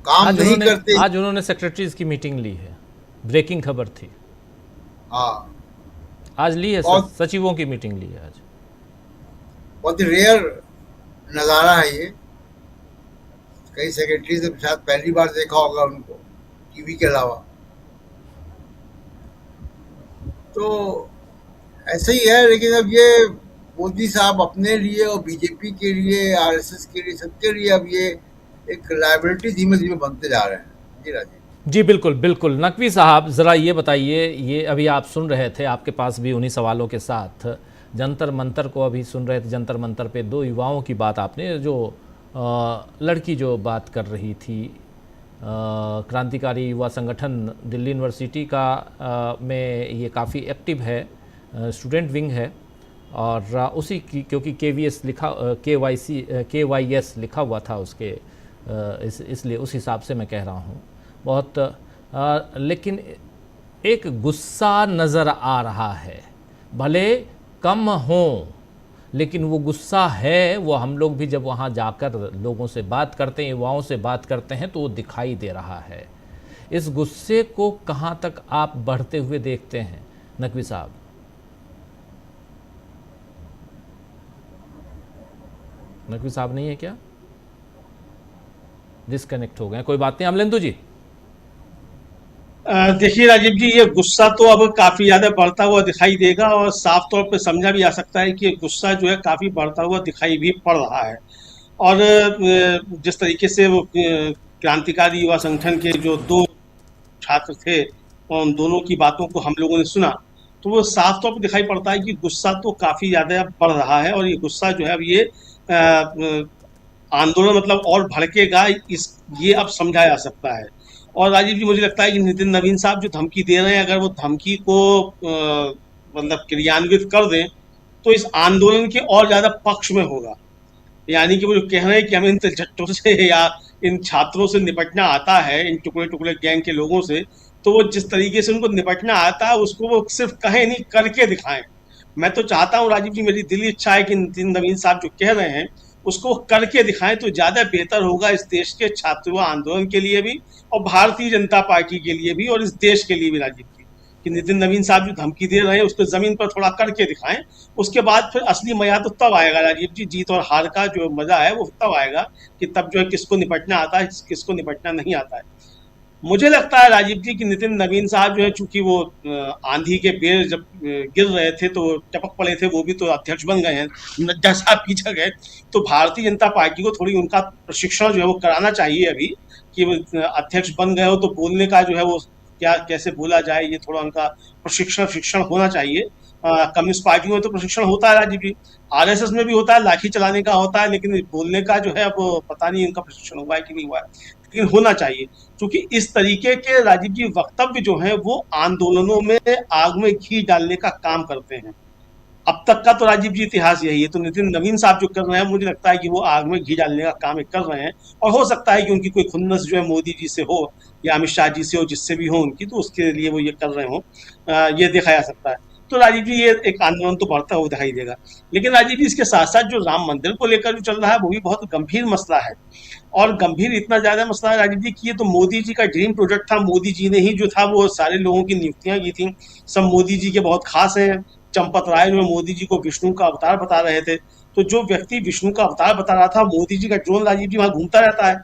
काम नहीं करते। आज उन्होंने सेक्रेटरीज की मीटिंग ली है, ब्रेकिंग खबर थी। हाँ, आज ली है, सचिवों की मीटिंग ली है आज। बहुत रेयर नज़ारा है ये। कई सेक्रेटरी से शायद पहली बार देखा होगा उनको टीवी के अलावा। तो ऐसे ही है। लेकिन अब ये मोदी साहब अपने लिए और बीजेपी के लिए, आरएसएस के लिए, सबके लिए अब ये एक लायबिलिटी धीमे धीमे बनते जा रहे हैं। जी राजीव जी, बिल्कुल बिल्कुल। नकवी साहब, ज़रा ये बताइए, ये अभी आप सुन रहे थे, आपके पास भी उन्हीं सवालों के साथ जंतर मंतर को अभी सुन रहे थे। जंतर मंतर पे 2 युवाओं की बात आपने, जो लड़की जो बात कर रही थी, क्रांतिकारी युवा संगठन दिल्ली यूनिवर्सिटी का में ये काफ़ी एक्टिव है, स्टूडेंट विंग है, और उसी की क्योंकि KVS लिखा, KYS लिखा हुआ था उसके, इसलिए उस हिसाब से मैं कह रहा हूँ बहुत। लेकिन एक गुस्सा नज़र आ रहा है, भले कम हो, लेकिन वो गुस्सा है। वो हम लोग भी जब वहाँ जाकर लोगों से बात करते हैं, युवाओं से बात करते हैं, तो वो दिखाई दे रहा है। इस गुस्से को कहाँ तक आप बढ़ते हुए देखते हैं नकवी साहब? नकवी साहब नहीं है क्या? डिस्कनेक्ट हो गए, कोई बात नहीं। अमलेंदु जी, देखिए राजीव जी, ये गुस्सा तो अब काफी ज्यादा बढ़ता हुआ दिखाई देगा, और साफ तौर पे समझा भी जा सकता है कि ये गुस्सा जो है काफी बढ़ता हुआ दिखाई भी पड़ रहा है। और जिस तरीके से वो क्रांतिकारी युवा संगठन के जो 2 छात्र थे, उन दोनों की बातों को हम लोगों ने सुना, तो वो साफ तौर पर दिखाई पड़ता है कि गुस्सा तो काफी ज्यादा बढ़ रहा है। और ये गुस्सा जो है अब ये आंदोलन मतलब और भड़केगा, ये अब समझा जा सकता है। और राजीव जी, मुझे लगता है कि नितिन नवीन साहब जो धमकी दे रहे हैं, अगर वो धमकी को मतलब क्रियान्वित कर दें तो इस आंदोलन के और ज्यादा पक्ष में होगा। यानी कि वो जो कह रहे हैं कि हमें इन झट्टों से या इन छात्रों से निपटना आता है, इन टुकड़े टुकड़े गैंग के लोगों से, तो वो जिस तरीके से उनको निपटना आता है उसको वो सिर्फ कहें नहीं, करके दिखाएं। मैं तो चाहता हूँ राजीव जी, मेरी दिली इच्छा है कि नितिन नवीन साहब जो कह रहे हैं उसको करके दिखाएं, तो ज्यादा बेहतर होगा इस देश के छात्र आंदोलन के लिए भी, और भारतीय जनता पार्टी के लिए भी, और इस देश के लिए भी राजीव जी। कि नितिन नवीन साहब जो धमकी दे रहे हैं उसको जमीन पर थोड़ा करके दिखाएं, उसके बाद फिर असली मजा तो तब आएगा राजीव जी। जीत और हार का जो मजा है वो तब आएगा कि तब जो है किसको निपटना आता है, किसको निपटना नहीं आता है। मुझे लगता है राजीव जी कि नितिन नवीन साहब जो है, चूंकि वो आंधी के पेड़ जब गिर रहे थे तो टपक पड़े थे, वो भी तो अध्यक्ष बन गए हैं, नड्डा साहब की जगह। तो भारतीय जनता पार्टी को थोड़ी उनका प्रशिक्षण जो है वो कराना चाहिए अभी, कि अध्यक्ष बन गए हो तो बोलने का जो है वो क्या कैसे बोला जाए, ये थोड़ा उनका प्रशिक्षण होना चाहिए। कम्युनिस्ट पार्टी में तो प्रशिक्षण होता है राजीव जी, आरएसएस में भी होता है, लाठी चलाने का होता है, लेकिन बोलने का जो है अब पता नहीं इनका प्रशिक्षण हुआ है कि नहीं हुआ है, लेकिन होना चाहिए। क्योंकि इस तरीके के राजीव जी वक्तव्य जो है वो आंदोलनों में आग में घी डालने का काम करते हैं। अब तक का तो राजीव जी इतिहास यही है। तो नितिन नवीन साहब जो कर रहे हैं, मुझे लगता है कि वो आग में घी डालने का काम कर रहे हैं, और हो सकता है कि उनकी कोई खुन्नस जो है मोदी जी से हो या अमित शाह जी से हो, जिससे भी हो उनकी, तो उसके लिए वो ये कर रहे हो, ये देखा जा सकता है। तो राजीव जी ये एक आंदोलन तो बढ़ता हुआ दिखाई देगा। लेकिन राजीव जी इसके साथ साथ जो राम मंदिर को लेकर जो चल रहा है वो भी बहुत गंभीर मसला है, और गंभीर इतना ज्यादा मसला है राजीव जी कि ये तो मोदी जी का ड्रीम प्रोजेक्ट था। मोदी जी ने ही जो था वो सारे लोगों की नियुक्तियां की थी, सब मोदी जी के बहुत खास हैं। चंपत राय जो मोदी जी को विष्णु का अवतार बता रहे थे, तो जो व्यक्ति विष्णु का अवतार बता रहा था, मोदी जी का ड्रोन राजीव जी वहां घूमता रहता है।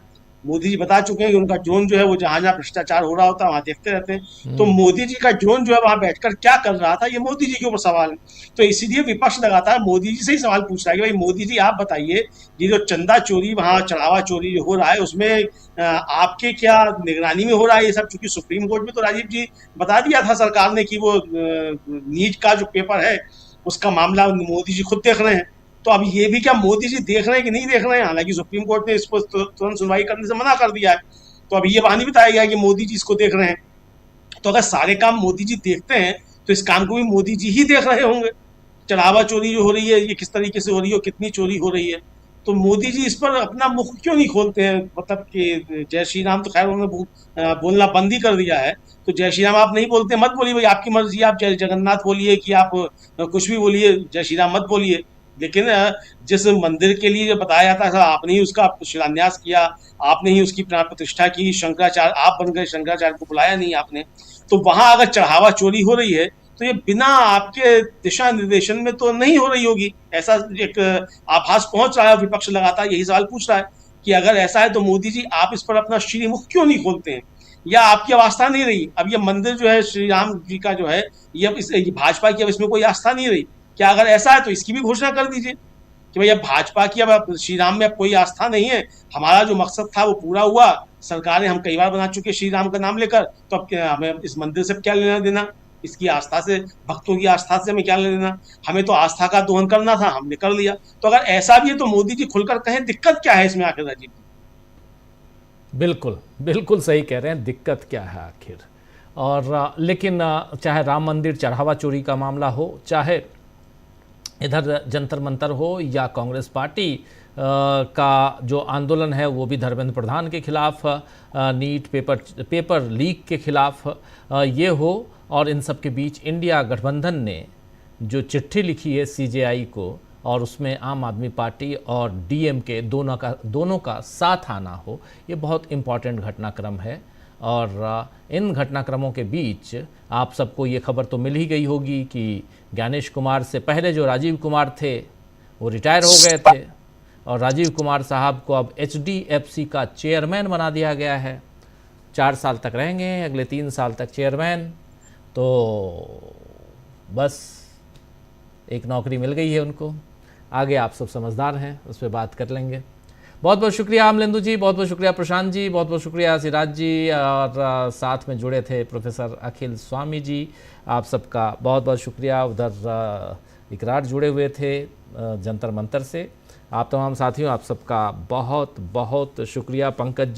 मोदी जी बता चुके हैं कि उनका ड्रोन जो है वो जहां जहां भ्रष्टाचार हो रहा होता है वहां देखते रहते हैं। तो मोदी जी का ड्रोन जो है वहां बैठकर क्या कर रहा था, ये मोदी जी के ऊपर सवाल है। तो इसीलिए विपक्ष लगातार मोदी जी से ही सवाल पूछ रहा है कि भाई मोदी जी आप बताइए, ये जो चंदा चोरी, वहां चढ़ावा चोरी जो हो रहा है, उसमें आपके क्या निगरानी में हो रहा है ये सब? चूंकि सुप्रीम कोर्ट में तो राजीव जी बता दिया था सरकार ने कि वो नीट का जो पेपर है उसका मामला मोदी जी खुद देख रहे हैं। तो अब ये भी क्या मोदी जी देख रहे हैं कि नहीं देख रहे हैं? हालांकि सुप्रीम कोर्ट ने इसको तुरंत सुनवाई करने से मना कर दिया है, तो अब ये बात नहीं बताया गया कि मोदी जी इसको देख रहे हैं। तो अगर सारे काम मोदी जी देखते हैं तो इस काम को भी मोदी जी ही देख रहे होंगे। चढ़ावा चोरी जो हो रही है ये किस तरीके से हो रही है, कितनी चोरी हो रही है, तो मोदी जी इस पर अपना मुख क्यों नहीं खोलते हैं? मतलब कि जय श्री राम तो खैर उन्होंने बोलना बंद ही कर दिया है, तो जय श्री राम आप नहीं बोलते, मत बोलिए भाई, आपकी मर्जी, आप जय जगन्नाथ बोलिए कि आप कुछ भी बोलिए, जय श्री राम मत बोलिए। लेकिन जिस मंदिर के लिए जो बताया जाता है आपने ही उसका शिलान्यास किया, आपने ही उसकी प्राण प्रतिष्ठा की, शंकराचार्य आप बन गए, शंकराचार्य को बुलाया नहीं आपने, तो वहां अगर चढ़ावा चोरी हो रही है तो ये बिना आपके दिशा निर्देशन में तो नहीं हो रही होगी। ऐसा एक आभास पहुंच रहा है, विपक्ष लगातार यही सवाल पूछ रहा है कि अगर ऐसा है तो मोदी जी आप इस पर अपना श्रीमुख क्यों नहीं खोलते हैं, या आपकी अब आस्था नहीं रही? अब ये मंदिर जो है श्री राम जी का जो है ये अब भाजपा की अब इसमें कोई आस्था नहीं रही क्या? अगर ऐसा है तो इसकी भी घोषणा कर दीजिए कि भैया भाजपा की अब श्री राम में अब कोई आस्था नहीं है, हमारा जो मकसद था वो पूरा हुआ, सरकारें हम कई बार बना चुके श्री राम का नाम लेकर, तो अब हमें इस मंदिर से क्या लेना देना, इसकी आस्था से, भक्तों की आस्था से हमें क्या लेना देना? हमें तो आस्था का दोहन करना था, हमने कर लिया। तो अगर ऐसा भी है तो मोदी जी खुलकर कहें दिक्कत क्या है इसमें आखिर राजीव? बिल्कुल बिल्कुल सही कह रहे हैं, दिक्कत क्या है आखिर। और लेकिन चाहे राम मंदिर चढ़ावा चोरी का मामला हो, चाहे इधर जंतर मंतर हो, या कांग्रेस पार्टी का जो आंदोलन है वो भी धर्मेंद्र प्रधान के खिलाफ, नीट पेपर लीक के खिलाफ ये हो, और इन सब के बीच इंडिया गठबंधन ने जो चिट्ठी लिखी है सीजेआई को, और उसमें आम आदमी पार्टी और डीएमके दोनों का साथ आना हो, ये बहुत इम्पॉर्टेंट घटनाक्रम है। और इन घटनाक्रमों के बीच आप सबको ये खबर तो मिल ही गई होगी कि ज्ञानेश कुमार से पहले जो राजीव कुमार थे वो रिटायर हो गए थे, और राजीव कुमार साहब को अब HDFC का चेयरमैन बना दिया गया है। 4 साल तक रहेंगे, अगले 3 साल तक चेयरमैन, तो बस एक नौकरी मिल गई है उनको। आगे आप सब समझदार हैं, उस पर बात कर लेंगे। बहुत बहुत शुक्रिया अमलेंदु जी, बहुत बहुत शुक्रिया प्रशांत जी, बहुत बहुत शुक्रिया सिराज जी, और साथ में जुड़े थे प्रोफेसर अखिल स्वामी जी, आप सबका बहुत बहुत शुक्रिया। उधर इकरार जुड़े हुए थे जंतर मंतर से, आप तमाम साथियों, आप सबका बहुत बहुत शुक्रिया। पंकज जी